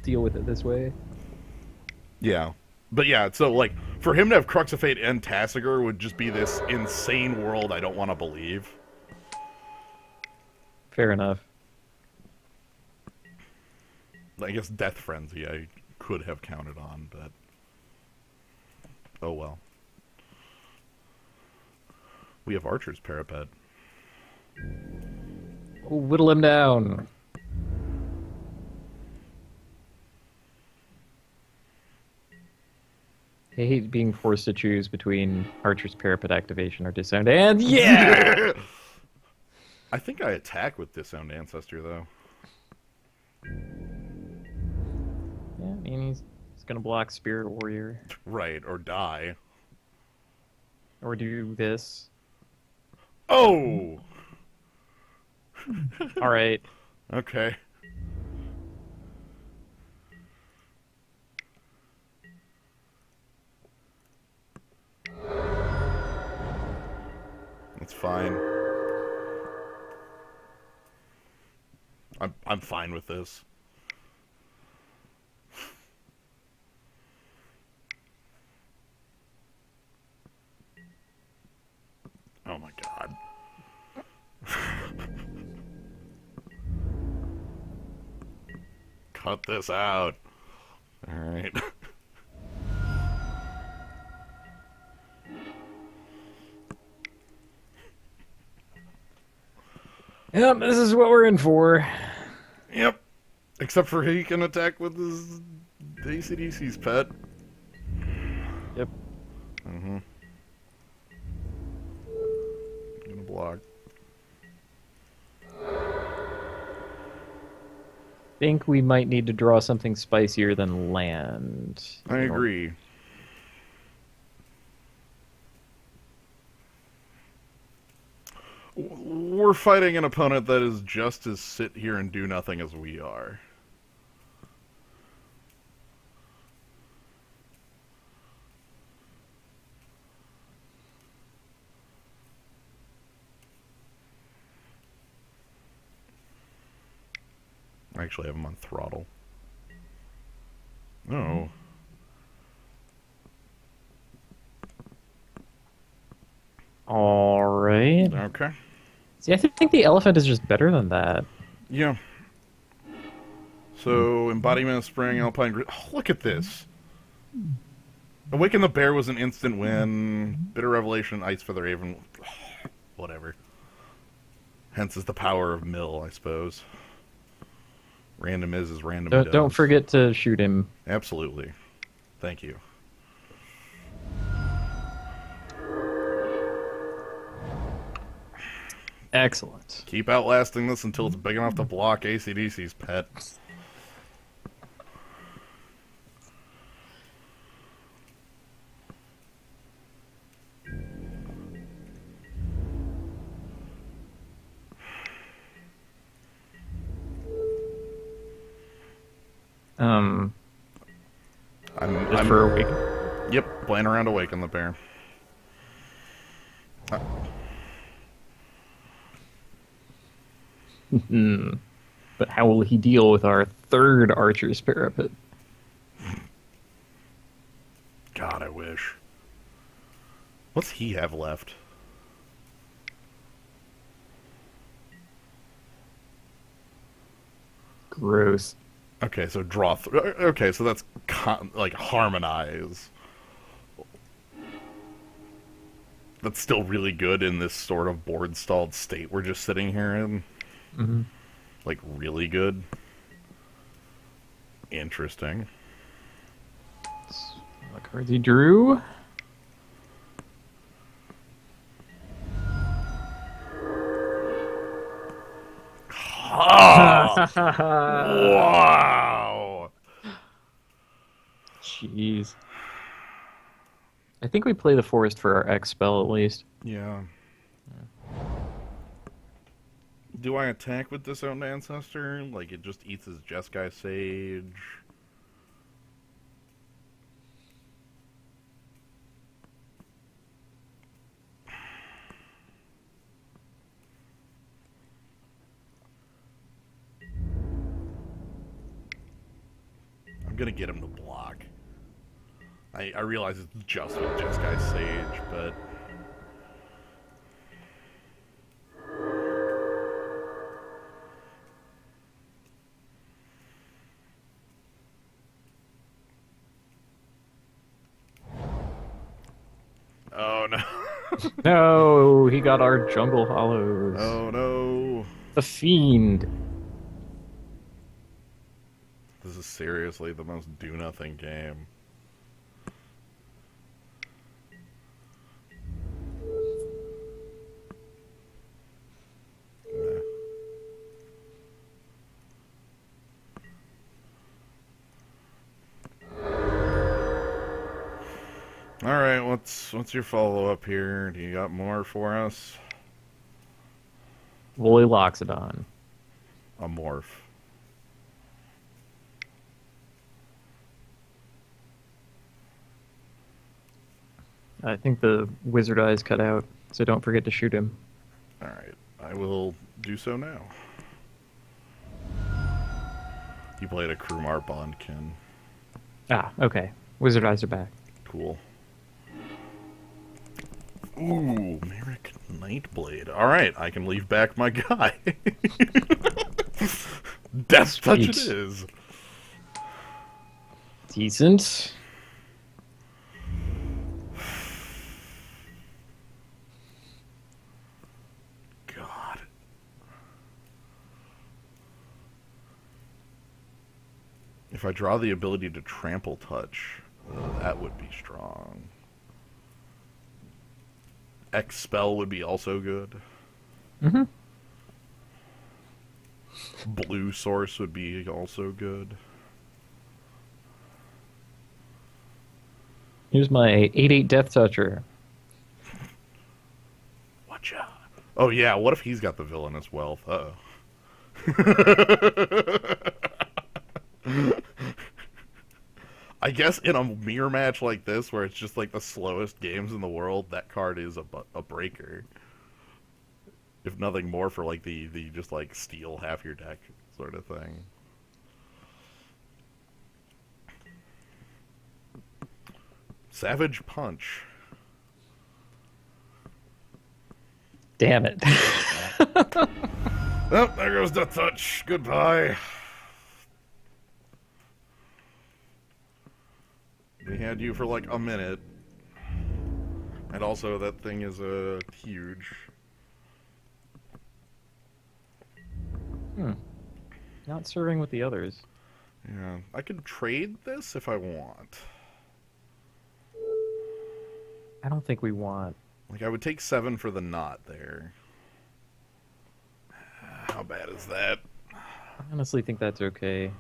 Deal with it this way. Yeah. But yeah, so, like, for him to have Crux of Fate and Tasigur would just be this insane world I don't want to believe. Fair enough. I guess Death Frenzy I could have counted on, but... Oh well. We have Archer's Parapet. Oh, whittle him down. I hate being forced to choose between Archer's Parapet activation or Disowned, and yeah! I think I attack with Disowned Ancestor, though. Yeah, I mean, he's gonna block Spirit Warrior. Right, or die. Or do this. Oh! Alright. Okay. That's fine. I'm fine with this. Oh my god. Cut this out. Alright. Yep, this is what we're in for. Yep. Except for he can attack with his AC/DC's pet. Yep. Mm-hmm. Gonna block. Think we might need to draw something spicier than land. I agree. We're fighting an opponent that is just as sit here and do nothing as we are. I actually have him on throttle. Oh. Alright. Okay. See, I think the elephant is just better than that. Yeah. So, Embodiment of Spring, Alpine... Oh, look at this! Awaken the Bear was an instant win. Bitter Revelation, Ice Feather Haven... Whatever. Hence is the power of Mill, I suppose. Random is random does. Don't forget to shoot him. Absolutely. Thank you. Excellent. Keep outlasting this until it's big enough to block AC/DC's pet. I'm for Awaken. Yep, playing around Awaken the Bear. But how will he deal with our third Archer's Parapet? God, I wish. What's he have left? Gross. Okay, so draw... okay, so that's like harmonize. That's still really good in this sort of board-stalled state we're just sitting here in. Mm-hmm. Like, really good. Interesting. What cards he drew? Wow! Jeez. I think we play the forest for our X spell at least. Yeah. Do I attack with Disowned Ancestor? Like, it just eats his Jeskai Sage? I'm gonna get him to block. I realize it's just with Jeskai Sage, but... Oh no. No, he got our Jungle Hollows. Oh no. The Fiend. This is seriously the most do-nothing game. Nah. Alright, what's your follow-up here? Do you got more for us? Woolly Loxodon. A morph. I think the wizard eye's cut out, so don't forget to shoot him. Alright, I will do so now. You played a Krumar Bondkin. Ah, okay. Wizard eyes are back. Cool. Ooh, Merrick Nightblade. Alright, I can leave back my guy. Death Touch it is. Decent. God. If I draw the ability to trample touch, that would be strong. X spell would be also good. Mm-hmm. Blue source would be also good. Here's my 8/8 Death Toucher. Watch out. Oh yeah, what if he's got the villainous wealth? Uh-oh. I guess in a mirror match like this, where it's just like the slowest games in the world, that card is a breaker. If nothing more, for like the just like steal half your deck sort of thing. Savage Punch. Damn it. Oh, there goes Death Touch. Goodbye. We had you for like a minute. And also, that thing is huge. Not serving with the others. Yeah, I can trade this if I want. I don't think we want. Like, I would take 7 for the knot there. How bad is that? I honestly think that's okay.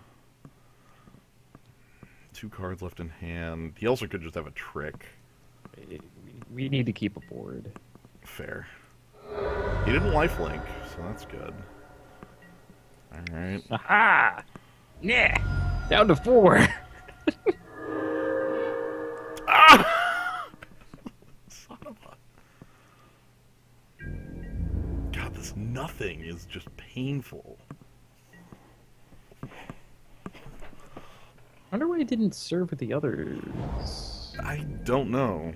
2 cards left in hand. He also could just have a trick. We need to keep a board. Fair. He didn't lifelink, so that's good. Alright. Aha! Yeah! Down to 4! Ah! Son of a... God, this nothing is just painful. I wonder why he didn't serve with the others. I don't know.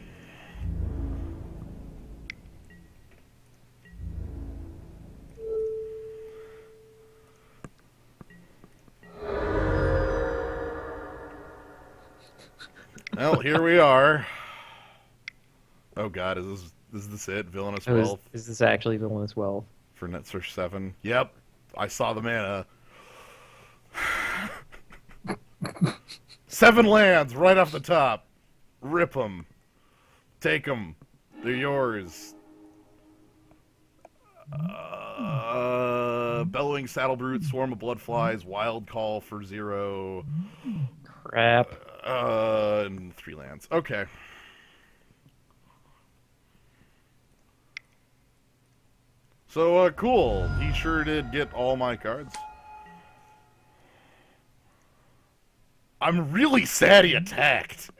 Well, here we are. Oh God, is this it? Villainous Wealth Is this actually Villainous Wealth? for Net Search 7. Yep, I saw the mana. 7 lands right off the top. Rip them. Take them. They're yours. Bellowing Saddlebrute, Swarm of Bloodflies, Wild Call for 0. Crap. And 3 lands. Okay. So, cool. He sure did get all my cards. I'm really sad he attacked.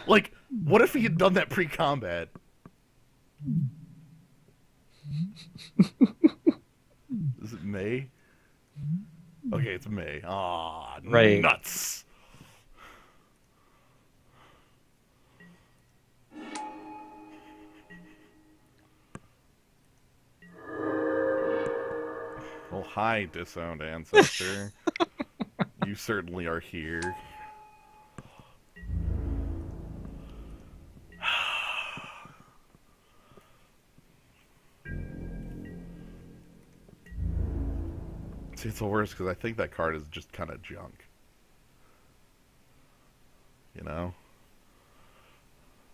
Like, what if he had done that pre-combat? Is it May? Okay, it's May. Ah, right. Nuts. Well, hi, disowned ancestor. You certainly are here. See, it's the worst because I think that card is just kind of junk. You know?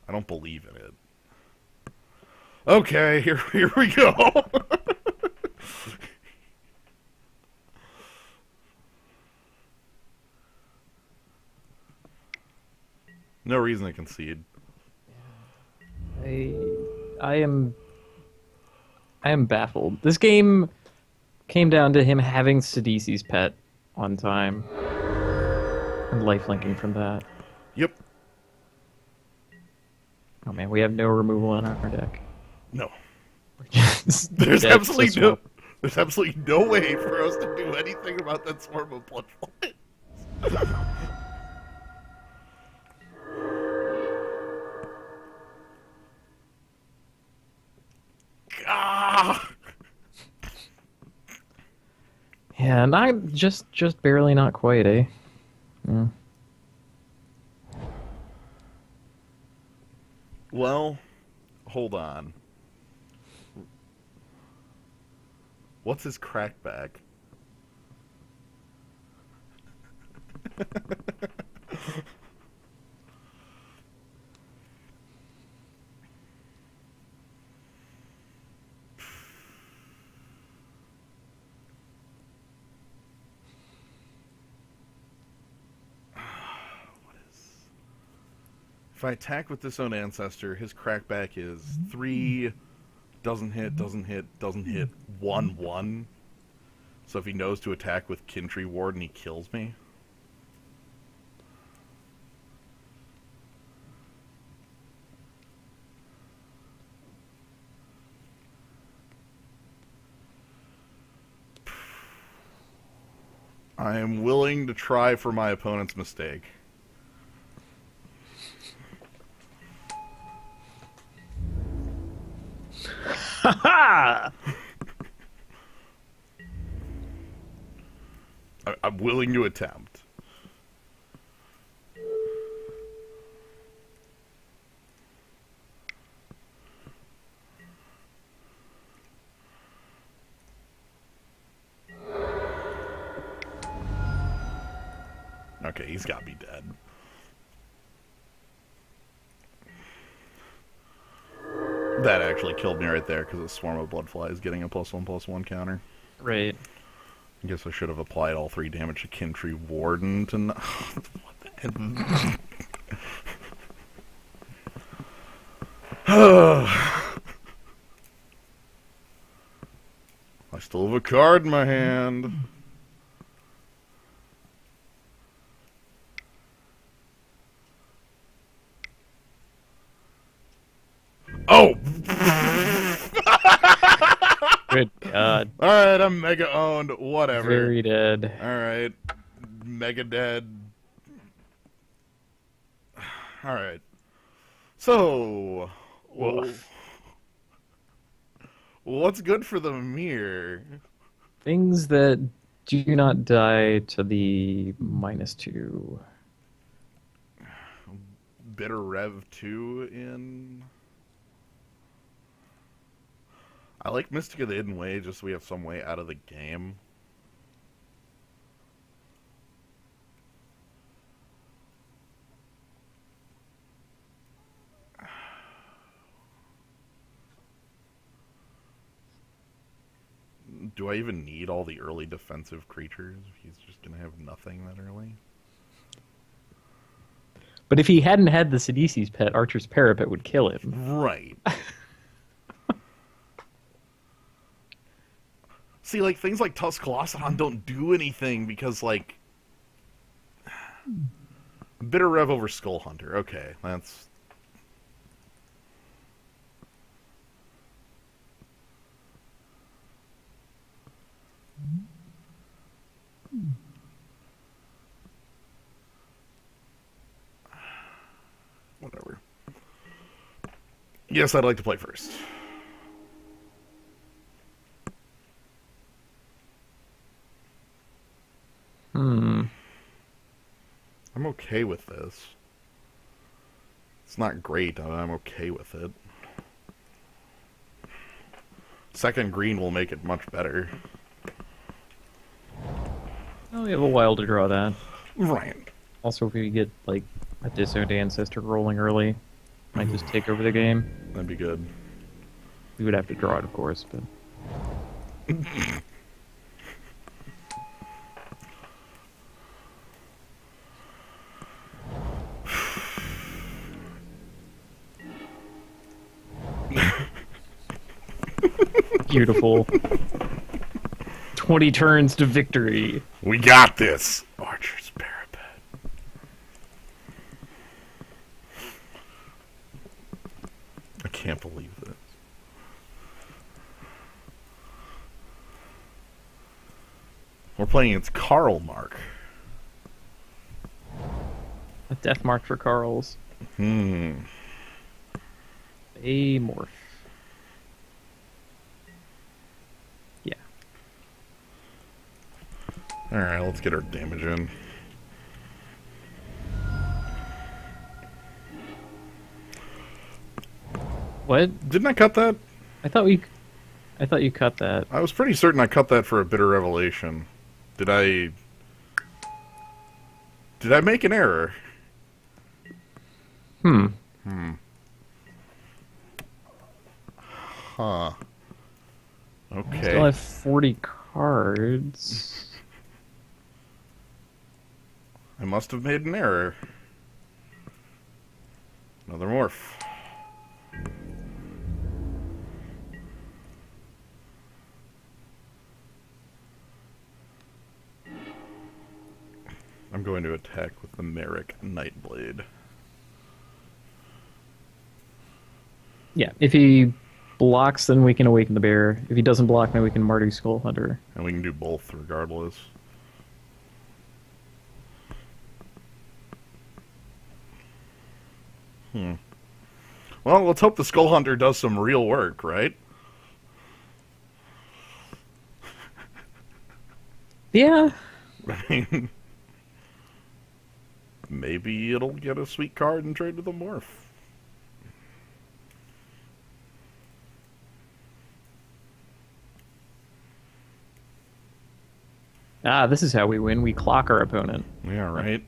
I don't believe in it. Okay, here we go. No reason to concede. I am baffled. This game came down to him having Sidisi's pet on time and lifelinking from that. Yep. Oh man, we have no removal in our deck. No. There's There's absolutely no way for us to do anything about that Swarm of Bloodflies. Ah! Yeah, not just barely, not quite, eh? Yeah. Well, hold on. What's his crackback? If I attack with Disowned Ancestor, his crackback is 3, doesn't hit, 1/1. So if he knows to attack with Kintree Warden, he kills me. I am willing to try for my opponent's mistake. I'm willing to attempt. Okay, he's got me dead. That actually killed me right there because a Swarm of Bloodflies getting a +1/+1 counter. Right. I guess I should have applied all 3 damage to Kintree Warden to not... What the heck? I still have a card in my hand. Oh! Good God. Alright, I'm mega owned. Whatever. Very dead. Alright. Mega dead. Alright. So... what's good for the mirror? Things that do not die to the -2. Bitter Rev 2 in... I like Mystic of the Hidden Way just so we have some way out of the game. Do I even need all the early defensive creatures if he's just going to have nothing that early? But if he hadn't had the Sidisi's pet, Archer's Parapet would kill him. Right. See, like, things like Tuscalocedon don't do anything because, like... Bitter Rev over Skull Hunter. Okay, that's... Whatever. Yes, I'd like to play first. I'm okay with this. It's not great, but I'm okay with it. Second green will make it much better. Oh, we have a while to draw that. Right. Also, if we get, like, a Disowned Ancestor rolling early, might just take over the game. That'd be good. We would have to draw it, of course, but... Beautiful. 20 turns to victory. We got this! Archer's Parapet. I can't believe this. We're playing against Karl Mark. A death mark for Carl's. A morph. Yeah. Alright, let's get our damage in. What? Didn't I cut that? I thought you cut that. I was pretty certain I cut that for a Bitter Revelation. Did I make an error? Huh. Okay. Still have 40 cards. I must have made an error. Another morph. I'm going to attack with the Merrick Nightblade. Yeah, if he blocks, then we can Awaken the Bear. If he doesn't block, then we can Mardu Skull Hunter. And we can do both regardless. Well, let's hope the Skull Hunter does some real work, right? Yeah. I mean, maybe it'll get a sweet card and trade with a morph. Ah, this is how we win. We clock our opponent. Yeah, right?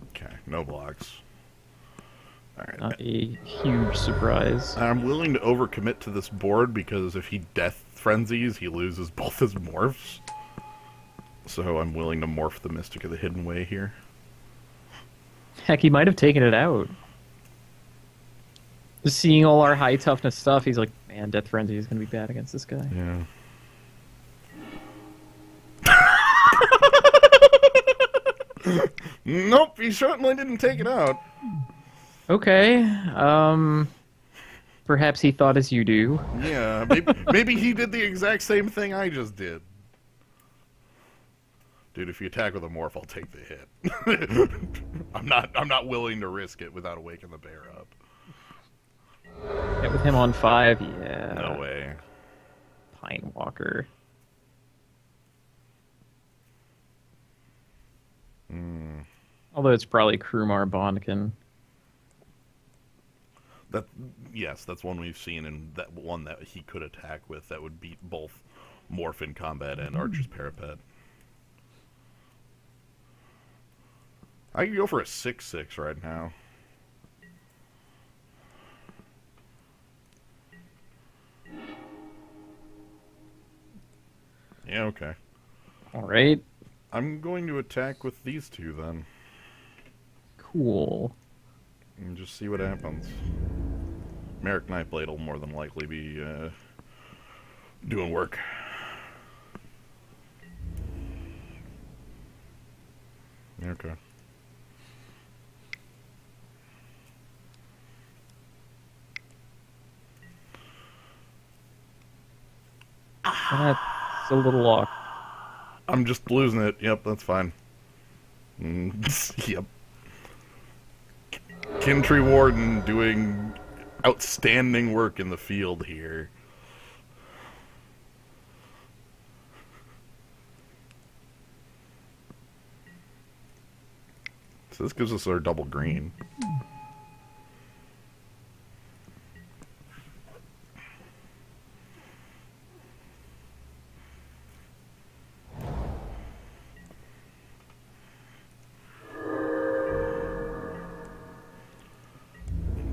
Okay, no blocks. Alright. Not a huge surprise. I'm willing to overcommit to this board because if he death frenzies, he loses both his morphs. So I'm willing to morph the Mystic of the Hidden Way here. Heck, he might have taken it out. Just seeing all our high toughness stuff, he's like, man, Death Frenzy is going to be bad against this guy. Yeah. Nope, he certainly didn't take it out. Okay, perhaps he thought as you do. Yeah, maybe he did the exact same thing I just did. Dude, if you attack with a morph, I'll take the hit. I'm not willing to risk it without Awaken the Bear up. Yeah, with him on 5, yeah. No way. Pine Walker. Although it's probably Krumar Bondkin. That yes, that's one we've seen, and that one that he could attack with that would beat both Morph in combat and Archer's Parapet. I could go for a 6/6 right now. Yeah, okay. Alright. I'm going to attack with these two then. Cool. And just see what happens. Merrick Nightblade will more than likely be doing work. Okay. That's a little off. I'm just losing it. Yep, that's fine. Yep. Kintree Warden doing outstanding work in the field here. So this gives us our double green.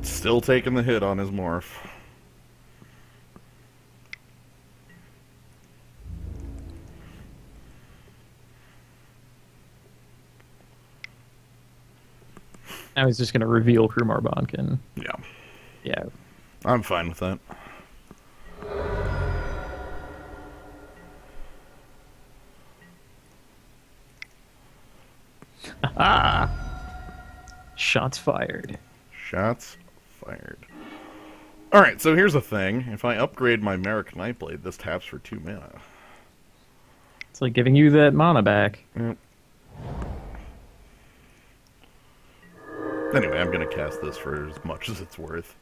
Still taking the hit on his morph. Now he's just going to reveal Krumar Bonkin. Yeah. Yeah. I'm fine with that. Ah! Shots fired. Shots fired. Alright, so here's the thing. If I upgrade my Merrick Nightblade, this taps for 2 mana. It's like giving you that mana back. Yep. Anyway, I'm going to cast this for as much as it's worth.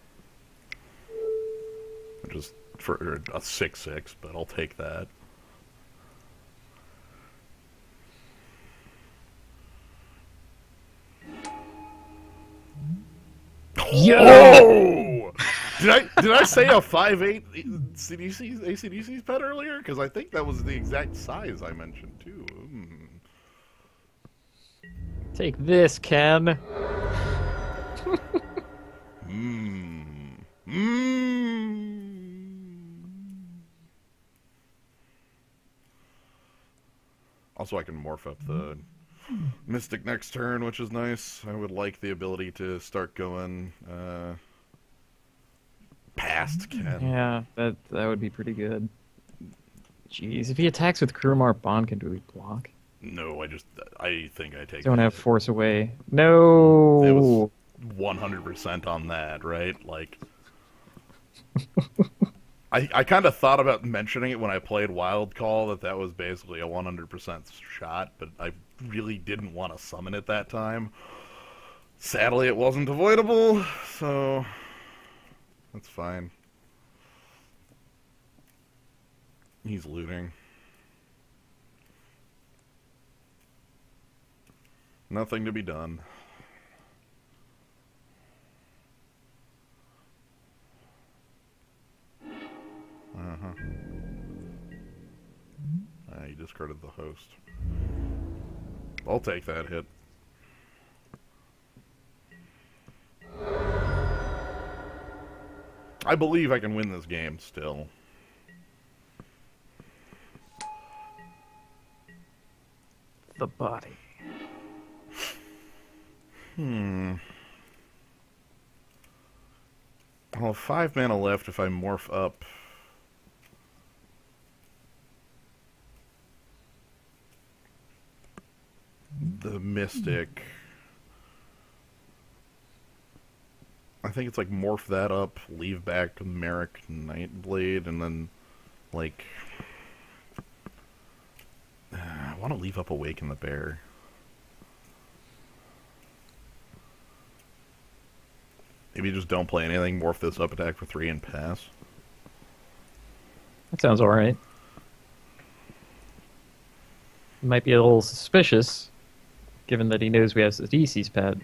Which is for a 6/6, but I'll take that. Yo! Oh! Did I say a 5/8 ACDC's pet earlier? Because I think that was the exact size I mentioned too. Take this, Ken. Also, I can morph up the Mystic next turn, which is nice. I would like the ability to start going past Ken. Yeah, that would be pretty good. Jeez, if he attacks with Krumar Bonkin, do we block? No, I think I take Don't that. have Force Away. No! It was 100% on that, right? Like, I kind of thought about mentioning it when I played Wild Call, that was basically a 100% shot, but I really didn't want to summon it that time. Sadly, it wasn't avoidable, so that's fine. He's looting. Nothing to be done. You discarded the host. I'll take that hit. I believe I can win this game still. The body. I'll have 5 mana left if I morph up. The Mystic. I think it's like morph that up, leave back Merrick Nightblade, and then, like, I want to leave up Awaken the Bear. Maybe just don't play anything, morph this up, attack for 3, and pass. That sounds alright. Might be a little suspicious, given that he knows we have Sadisi's pet.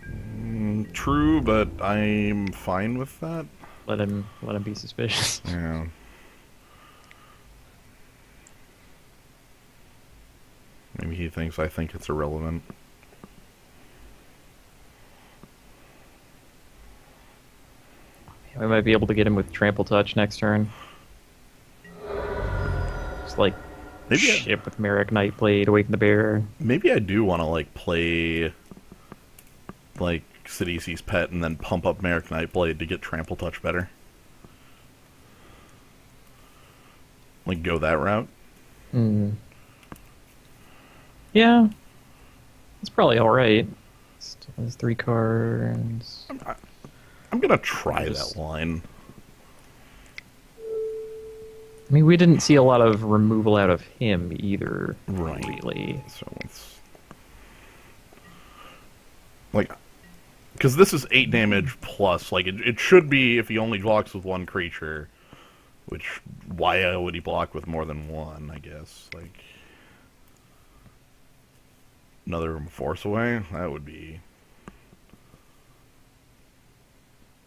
True, but I'm fine with that. Let him be suspicious. Yeah. Maybe he thinks I think it's irrelevant. We might be able to get him with Trample Touch next turn. Just like Maybe ship with Merrick Nightblade, Awaken the Bear. Maybe I do want to like play like Sidisi's Pet and then pump up Merrick Nightblade to get Trample Touch better. Like go that route. Yeah, it's probably all right. Still has 3 cards. I'm gonna try that line. I mean, we didn't see a lot of removal out of him either, Right. really. So it's like, because this is 8 damage plus. Like it should be if he only blocks with 1 creature. Which why would he block with more than 1? I guess like another Force Away. That would be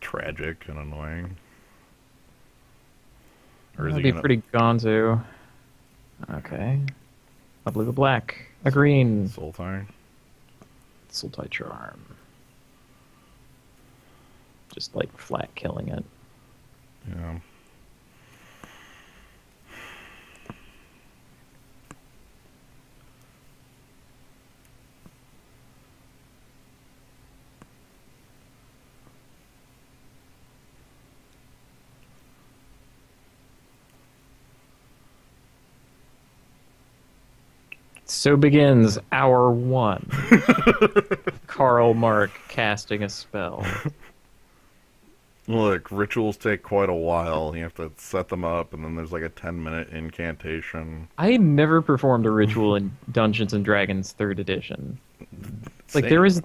tragic and annoying. Or is That'd he be gonna... pretty gonzo. Okay. A blue, a black, a green. Sultai? Sultai Charm. Just like flat killing it. Yeah. So begins hour 1. Karl Mark casting a spell. Look, rituals take quite a while. You have to set them up, and then there's like a 10-minute incantation. I never performed a ritual in Dungeons and Dragons 3rd edition. Like Same.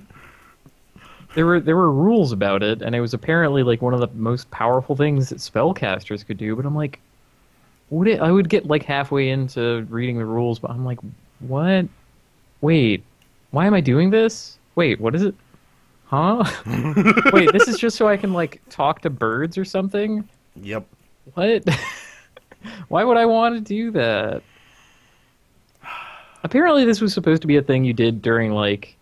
there were rules about it, and it was apparently like one of the most powerful things that spellcasters could do. But I'm like, I would get like halfway into reading the rules, but I'm like, what? Wait, why am I doing this? Wait, what is it? Huh? Wait, this is just so I can like talk to birds or something? Yep. What? Why would I want to do that? Apparently this was supposed to be a thing you did during like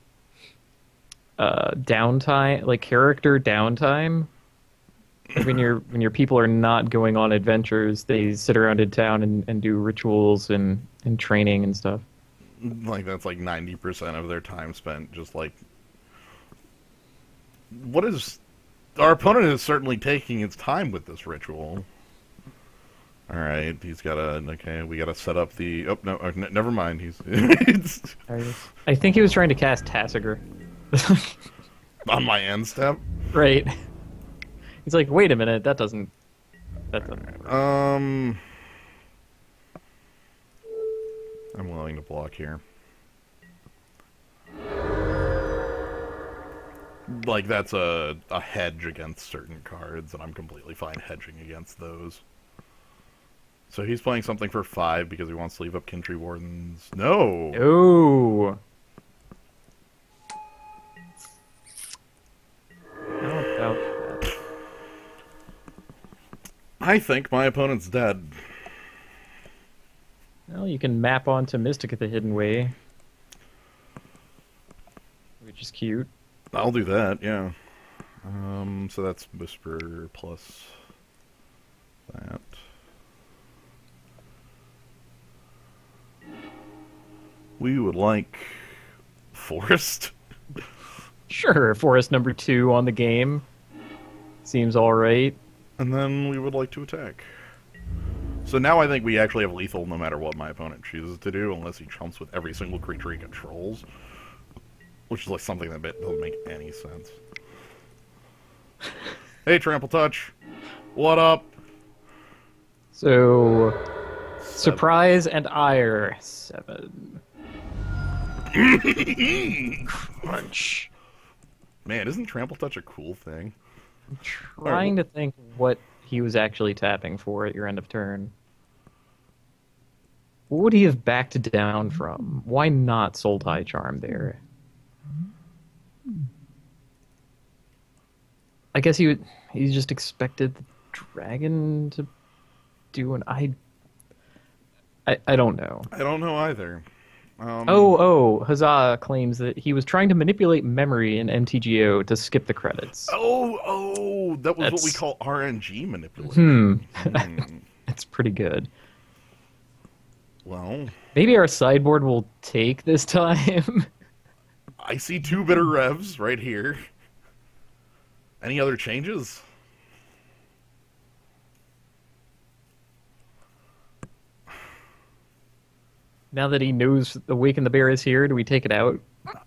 downtime, like character downtime. Like when your people are not going on adventures, they sit around in town and do rituals and training and stuff. Like that's like 90% of their time spent just like... What is... Our opponent is certainly taking its time with this ritual. Alright, he's gotta... Okay, we gotta set up the... Oh, no, never mind. He's... I think he was trying to cast Tassiger. On my end step? Right. He's like, wait a minute, that doesn't work. I'm willing to block here. Like, that's a hedge against certain cards, and I'm completely fine hedging against those. So he's playing something for 5 because he wants to leave up Kintry Wardens. No! Oh! How about that? I think my opponent's dead. Well, you can map onto Mystic the Hidden Way. Which is cute. I'll do that, yeah. So that's Whisper plus that. We would like Forest. Sure, Forest number 2 on the game. Seems alright. And then we would like to attack. So now I think we actually have lethal no matter what my opponent chooses to do, unless he chumps with every single creature he controls. Which is like something that doesn't make any sense. Hey, Trample Touch. What up? So, surprise and ire. 7. Crunch. Man, isn't Trample Touch a cool thing? I'm trying to think what he was actually tapping for at your end of turn. What would he have backed down from? Why not Sultai Charm there? I guess he just expected dragon to do an I don't know. I don't know either. Huzzah claims that he was trying to manipulate memory in MTGO to skip the credits. That was what we call RNG manipulation. It's pretty good. Well, maybe our sideboard will take this time. I see 2 bitter revs right here. Any other changes? Now that he knows Awaken the Bear is here, do we take it out?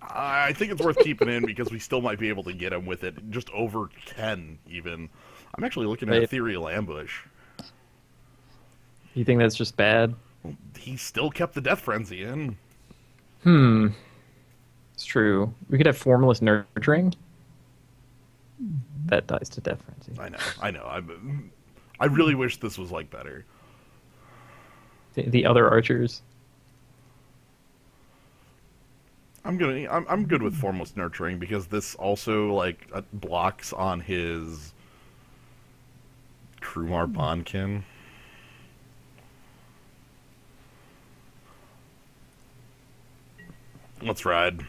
I think it's worth keeping in because we still might be able to get him with it. Just over 10, even. I'm actually looking at Ethereal Ambush. You think that's just bad? He still kept the Death Frenzy in. It's true. We could have Formless Nurturing. That dies to Death Frenzy. I know. I really wish this was, like, better. The other archers. I'm good with Formless Nurturing because this also like blocks on his Krumar Bonkin. Let's ride.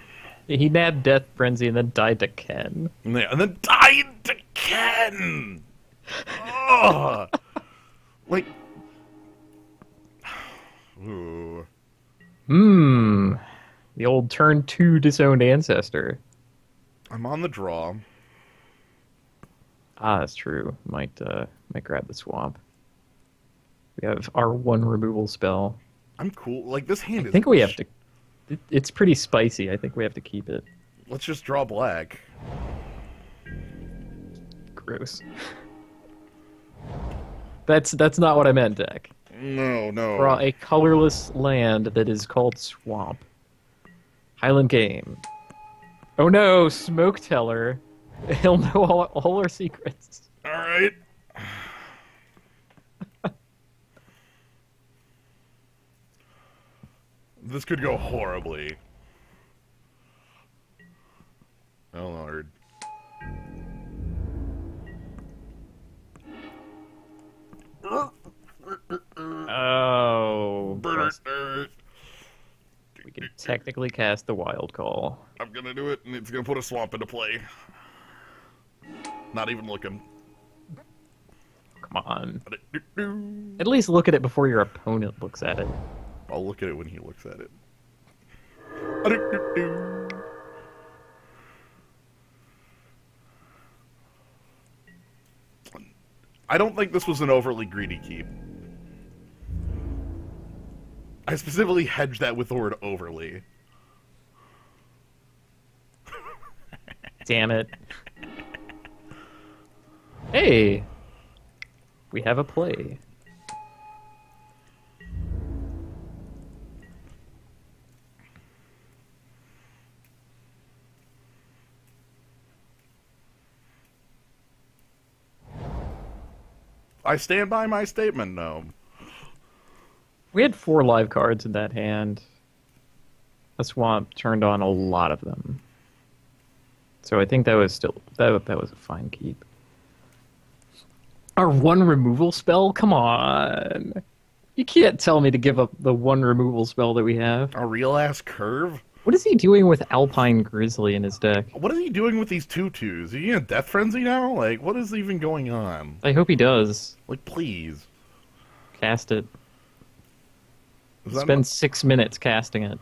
He nabbed Death Frenzy and then died to Ken. Yeah, and then died to Ken. Ugh. Like. Ooh. The old turn 2 Disowned Ancestor. I'm on the draw. That's true. Might grab the swamp. We have our 1 removal spell. I'm cool. Like, this hand is... I think we have to... It's pretty spicy. I think we have to keep it. Let's just draw black. Gross. That's not what I meant, Deck. No. Draw a colorless land that is called Swamp. Highland Game. Oh no, Smoke Teller. He'll know all our secrets. Alright. This could go horribly. Oh Lord. Oh. We can technically cast the Wild Call. I'm gonna do it, and it's gonna put a swamp into play. Not even looking. Come on. At least look at it before your opponent looks at it. I'll look at it when he looks at it. I don't think this was an overly greedy keep. I specifically hedged that with the word overly. Damn it. Hey! We have a play. I stand by my statement, Gnome. We had 4 live cards in that hand. The swamp turned on a lot of them. So I think that was still that was a fine keep. Our 1 removal spell? Come on. You can't tell me to give up the 1 removal spell that we have. A real-ass curve? What is he doing with Alpine Grizzly in his deck? What is he doing with these 2/2s? Is he in a Death Frenzy now? Like, what is even going on? I hope he does. Like, please. Cast it. Spend 6 minutes casting it.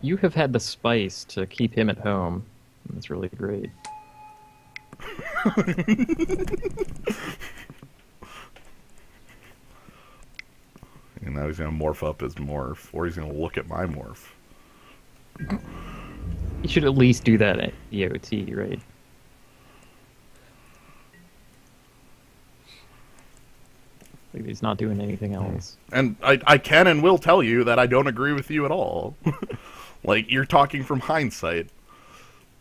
You have had the spice to keep him at home. That's really great. And now he's going to morph up his morph, or he's going to look at my morph. You should at least do that at EOT, right? Like he's not doing anything else. And I can and will tell you that I don't agree with you at all. Like, you're talking from hindsight.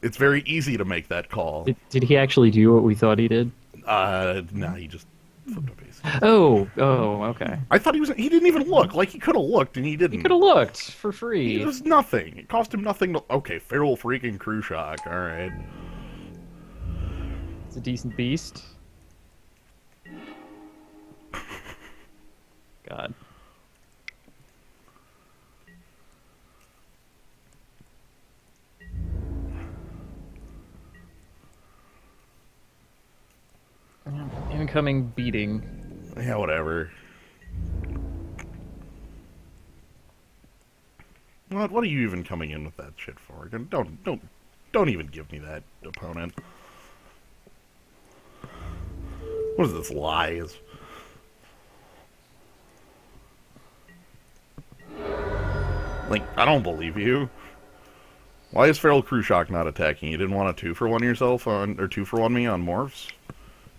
It's very easy to make that call. Did he actually do what we thought he did? Nah, he just Flipped up AC. Oh, okay. I thought he was. He didn't even look. Like he could have looked, and he didn't. He could have looked for free. It was nothing. It cost him nothing. Okay, feral freaking crew shock. All right. It's a decent beast. God. Incoming beating. Yeah, whatever. What are you even coming in with that shit for? Don't even give me that opponent. What is this, lies? Like, I don't believe you. Why is Feral Crew Shock not attacking? You didn't want to 2-for-1 yourself on, or 2-for-1 me on Morphs?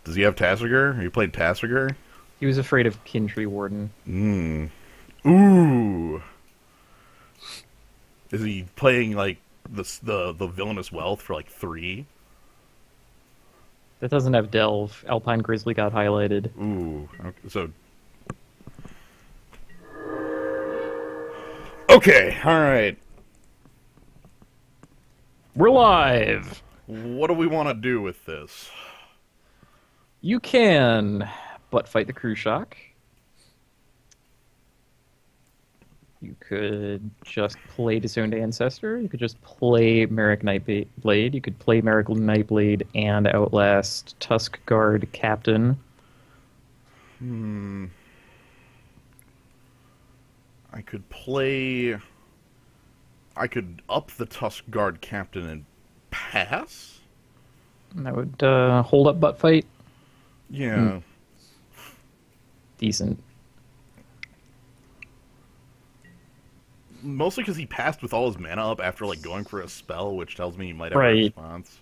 Does he have Tassiger? You played Tassiger? He was afraid of Kintree Warden. Ooh. Is he playing, like, the Villainous Wealth for, like, 3? That doesn't have Delve. Alpine Grizzly got highlighted. Ooh. Okay, so... Okay, alright. We're live! What do we want to do with this? You can butt fight the Crew Shock. You could just play Disowned Ancestor. You could just play Merrick Nightblade. You could play Merrick Nightblade and Outlast Tusk Guard Captain. I could play... I could up the Tusk Guard Captain and pass? And that would hold up butt fight. Yeah. Decent. Mostly because he passed with all his mana up after, like, going for a spell, which tells me he might have a Right. response.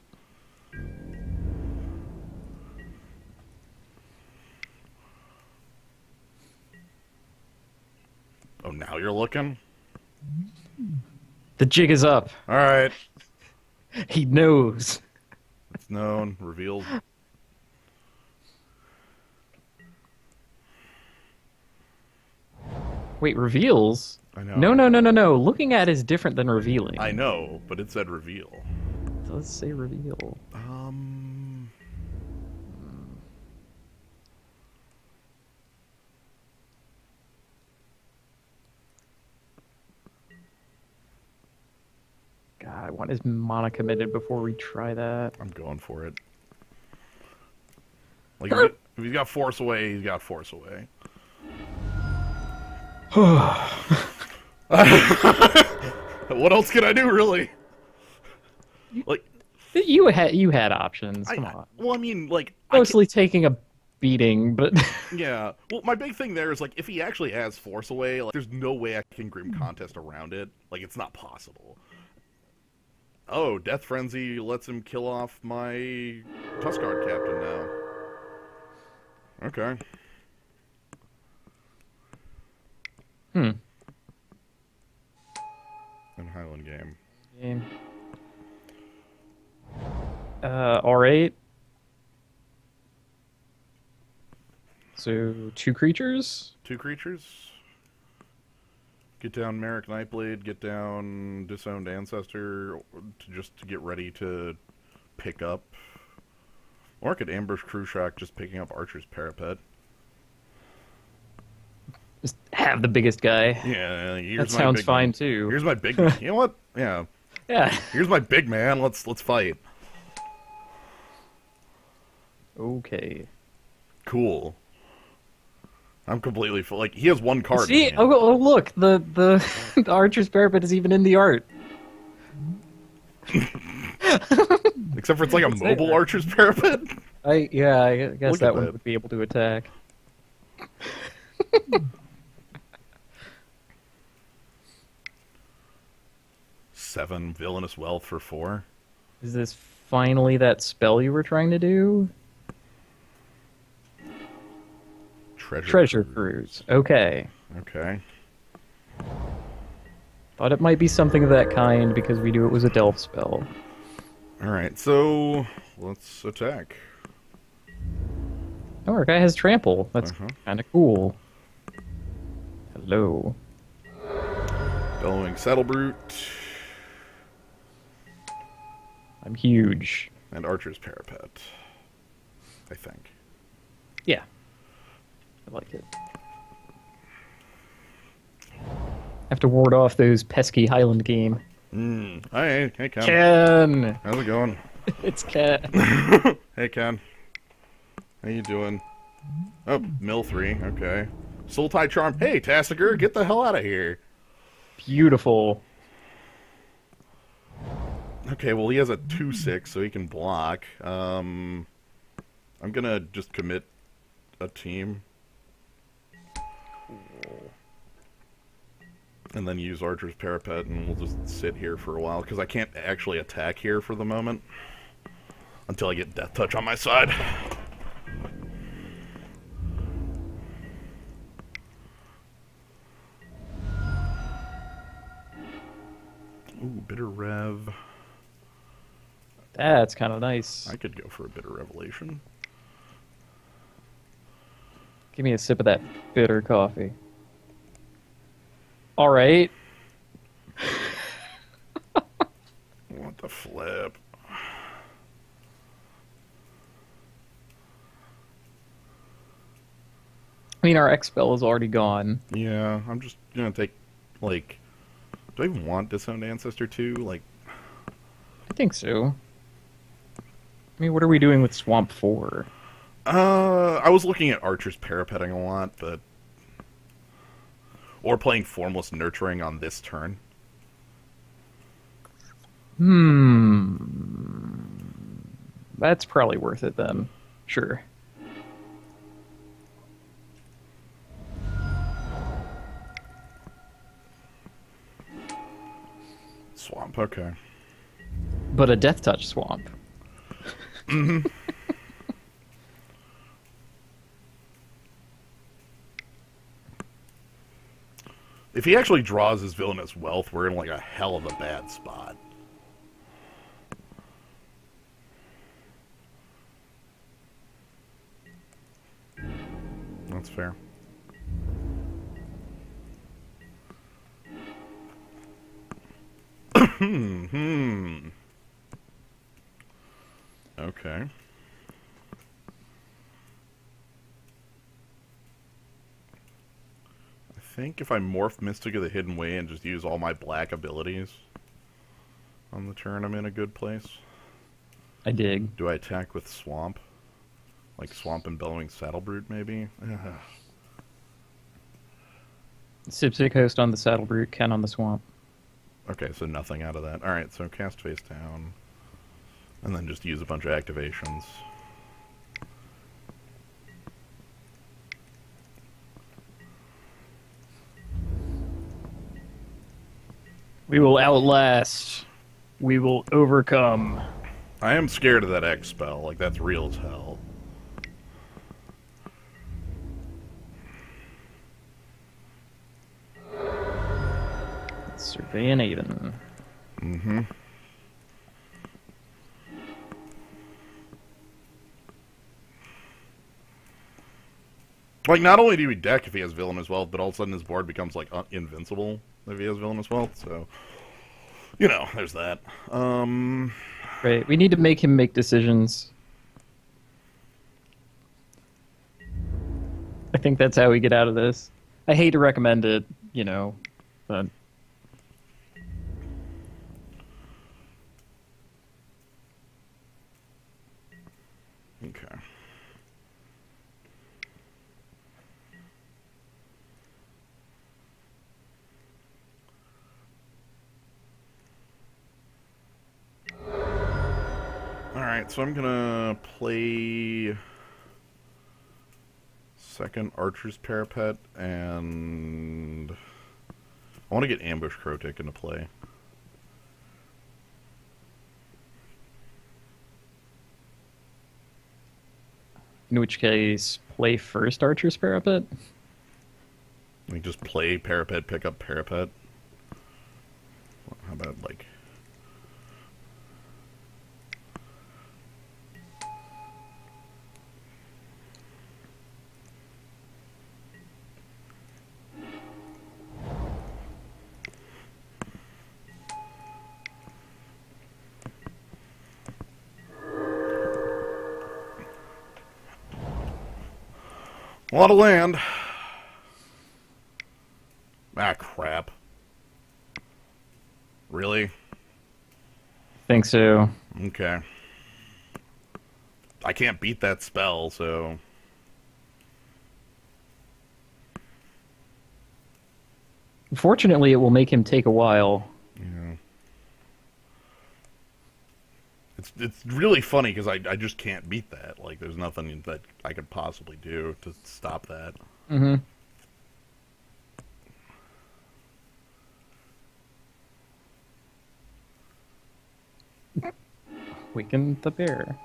Oh, now you're looking? The jig is up. Alright. He knows. It's known. Revealed. Wait, reveals? I know. No. Looking at is different than revealing. I know, but it said reveal. So let's say reveal. God, I want his mana committed before we try that. I'm going for it. Like, if he's got Force Away, he's got Force Away. What else can I do, really? Like, You had options. Come on. Well, I mean, like, Mostly taking a beating, but yeah. Well, my big thing there is, like, if he actually has Force Away, like, there's no way I can Grim Contest around it. Like, it's not possible. Oh, Death Frenzy lets him kill off my Tusk Guard Captain now. Okay. In Highland game. Alright. So, 2 creatures? 2 creatures. Get down Merrick Nightblade, get down Disowned Ancestor, to get ready to pick up. Or I could Ambush Crew Shock, just picking up Archer's Parapet. Just have the biggest guy. Yeah, that sounds fine too. Here's my big man. You know what? Yeah. Yeah. Here's my big man. Let's fight. Okay. Cool. I'm completely full. Like, he has 1 card. See? Oh, look, the the Archer's Parapet is even in the art. Except for it's like a mobile Archer's Parapet. I guess that one would be able to attack. Seven Villainous Wealth for 4. Is this finally that spell you were trying to do? Treasure Cruise. Okay. Okay. Thought it might be something of that kind because we knew it was a Delve spell. Alright, so let's attack. Oh, our guy has trample. That's Uh-huh. kind of cool. Hello. Bellowing Saddle Brute. I'm huge. And Archer's Parapet. I think. Yeah. I like it. Have to ward off those pesky Highland game. Hi, hey Ken. Ken! How's it going? It's Ken. Hey Ken. How you doing? Oh, Mill 3, okay. Sultai Charm. Hey, Tassiger, get the hell out of here. Beautiful. Okay, well he has a 2/6, so he can block. I'm gonna just commit a team. And then use Archer's Parapet, and we'll just sit here for a while, because I can't actually attack here for the moment. Until I get Death Touch on my side. Ooh, Bitter Rev. That's kind of nice. I could go for a Bitter Revelation. Give me a sip of that bitter coffee. All right. What the flip? I mean, our X-Spell is already gone. Yeah, I'm just gonna take, like... Do I even want Disowned Ancestor 2? Like... I think so. I mean, what are we doing with Swamp 4? I was looking at Archer's Parapeting a lot, but... Or playing Formless Nurturing on this turn. That's probably worth it then. Sure. Swamp, okay. But a Death Touch Swamp. If he actually draws his Villainous Wealth, we're in like a hell of a bad spot. That's fair. Okay. I think if I morph Mystic of the Hidden Way and just use all my black abilities on the turn, I'm in a good place. I dig. Do I attack with Swamp? Like Swamp and Bellowing Saddle Brute, maybe? Sipsic Host on the Saddle Brute, Ken on the Swamp. Okay, so nothing out of that. Alright, so cast face down. And then just use a bunch of activations. We will outlast. We will overcome. I am scared of that X spell. Like, that's real as hell. Surveying Aiden. Mm-hmm. Like, not only do we deck if he has Villainous Wealth, but all of a sudden his board becomes, like, invincible if he has Villainous Wealth, so... You know, there's that. Right, we need to make him make decisions. I think that's how we get out of this. I hate to recommend it, you know, but... Okay. Alright, so I'm gonna play second Archer's Parapet, and I want to get Ambush Crotic into play. In which case, play first Archer's Parapet? Like, just play Parapet, pick up Parapet. How about, like... A lot of land. Ah, crap. Really? Think so. Okay. I can't beat that spell, so... Fortunately, it will make him take a while. Yeah. It's really funny because I just can't beat that. Like, there's nothing that I could possibly do to stop that. Mm-hmm. Weaken the bear.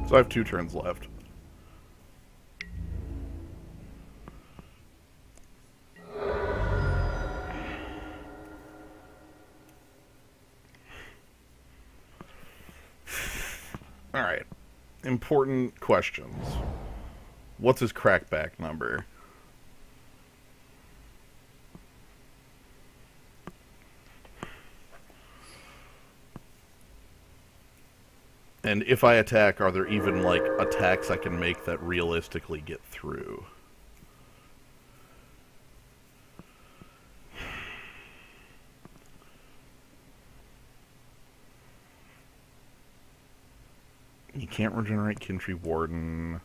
So I have 2 turns left. Alright. Important questions. What's his crackback number? And if I attack, are there even, like, attacks I can make that realistically get through? He can't regenerate Kintry Warden.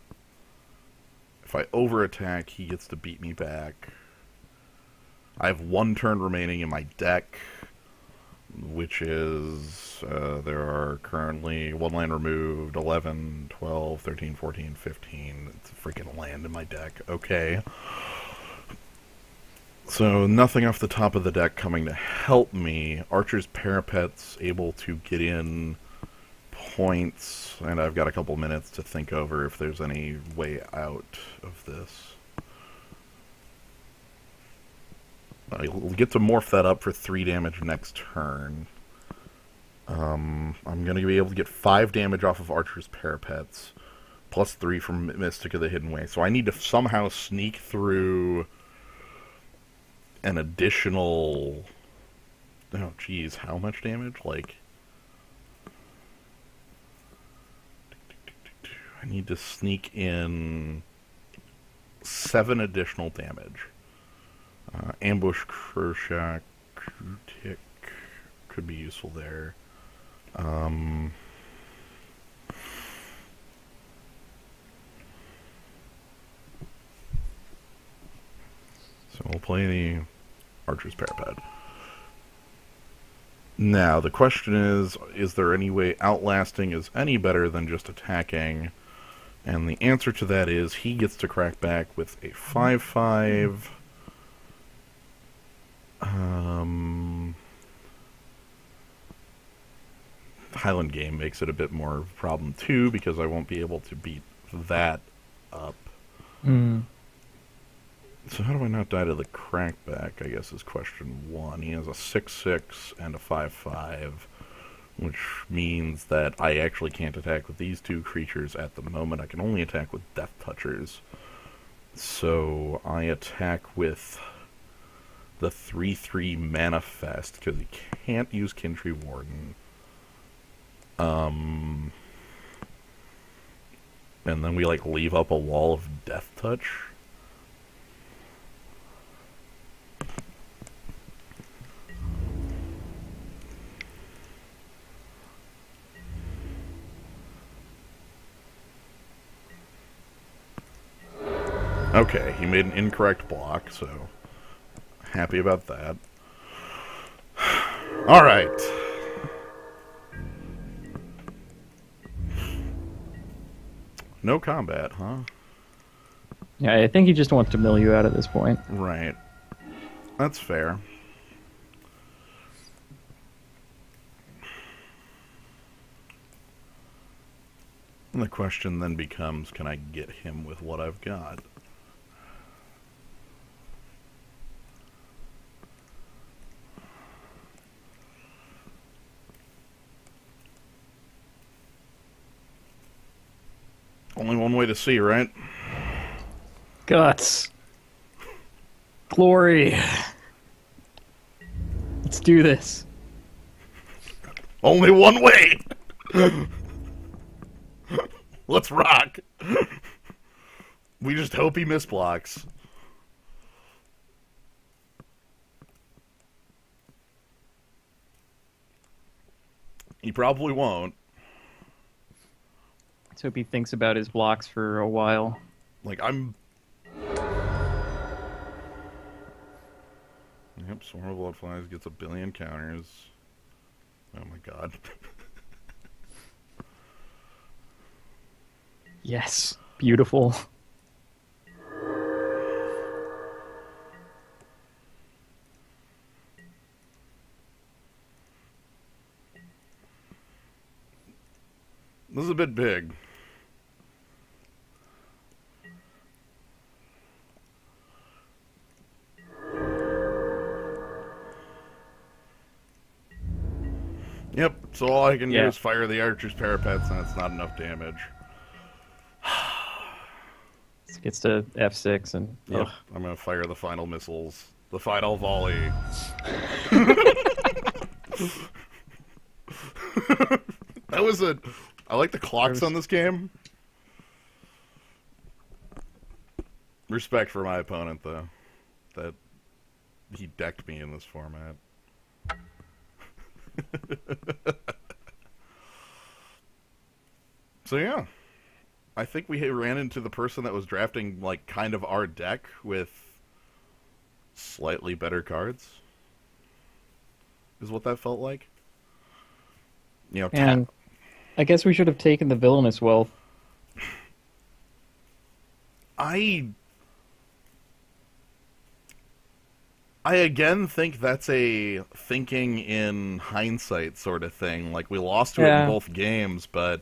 If I over-attack, he gets to beat me back. I have 1 turn remaining in my deck, which is, there are currently 1 land removed, 11, 12, 13, 14, 15. It's a freaking land in my deck. Okay. So, nothing off the top of the deck coming to help me. Archer's Parapet's able to get in points, and I've got a couple minutes to think over if there's any way out of this. I'll get to morph that up for 3 damage next turn. I'm going to be able to get 5 damage off of Archer's Parapets, plus 3 from Mystic of the Hidden Way. So I need to somehow sneak through an additional... Oh, geez, how much damage? Like... I need to sneak in 7 additional damage. Ambush, Crochet, Tick could be useful there. So we'll play the Archer's Parapet. Now, the question is there any way Outlasting is any better than just attacking? And the answer to that is he gets to crack back with a 5/5. Highland Game makes it a bit more of a problem too, because I won't be able to beat that up. Mm. So how do I not die to the crackback, I guess, is question 1. He has a 6/6 and a 5/5, which means that I actually can't attack with these 2 creatures at the moment. I can only attack with Death Touchers. So I attack with the 3/3 Manifest, because he can't use Kintry Warden. And then we, like, leave up a wall of Death Touch. Okay, he made an incorrect block, so happy about that. Alright. No combat, huh? Yeah, I think he just wants to mill you out at this point. Right. That's fair. And the question then becomes, can I get him with what I've got? Only one way to see, right? Guts. Glory. Let's do this. Only one way! Let's rock! We just hope he misblocks. He probably won't. Let's hope he thinks about his blocks for a while. Like, I'm... Yep, Swarm of Bloodflies gets 1 billion counters. Oh my god. Yes. Beautiful. This is a bit big. Yep, so all I can do is fire the archer's parapets, and it's not enough damage. It gets to F6, and yep, I'm gonna fire the final missiles. The final volley. That was a... I like the clocks on this game. Respect for my opponent, though. That he decked me in this format. So yeah, I think we ran into the person that was drafting like kind of our deck with slightly better cards. Is what that felt like. You know, and I guess we should have taken the villainous wealth. I again think that's a thinking in hindsight sort of thing. Like, we lost to it in both games, but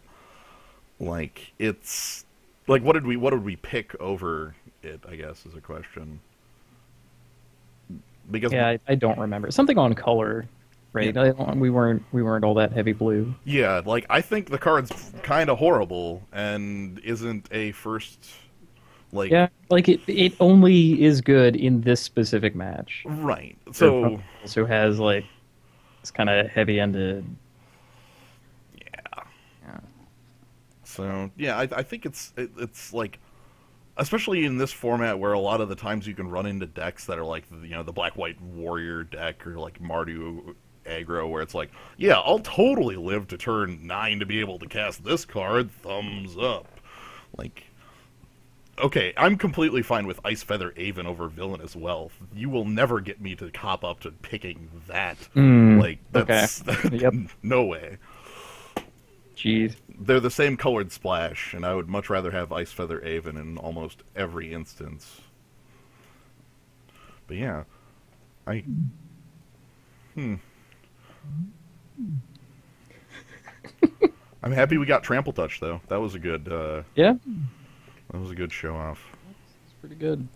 like, it's like, what did we pick over it, I guess, is a question. Because I don't remember. Something on color, right? Yeah. We weren't all that heavy blue. Yeah, like, I think the card's kind of horrible and isn't a first. Like, yeah, like it only is good in this specific match. Right. So also has like this kind of heavy-ended. Yeah. So yeah, I think it's like, especially in this format where a lot of the times you can run into decks that are like, you know, the black-white warrior deck or like Mardu aggro, where it's like, yeah, I'll totally live to turn 9 to be able to cast this card. Thumbs up. Like, okay, I'm completely fine with Ice Feather Aven over Villainous Wealth. You will never get me to cop up to picking that. Like, that's... Okay. Yep. No way. Jeez. They're the same colored splash, and I would much rather have Ice Feather Aven in almost every instance. But yeah, I'm happy we got Trample Touch, though. That was a good... Yeah? That was a good show-off. It's pretty good.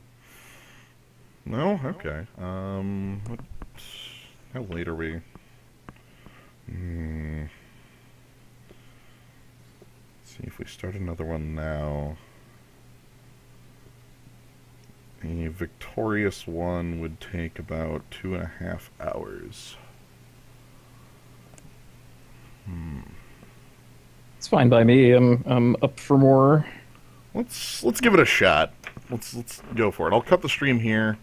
No? Okay. How late are we? Let's see if we start another one now. A victorious one would take about 2.5 hours. It's fine by me. I'm up for more. Let's give it a shot. Let's go for it. I'll cut the stream here,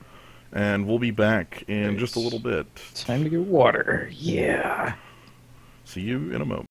and we'll be back in just a little bit. Time to get water. Yeah. See you in a moment.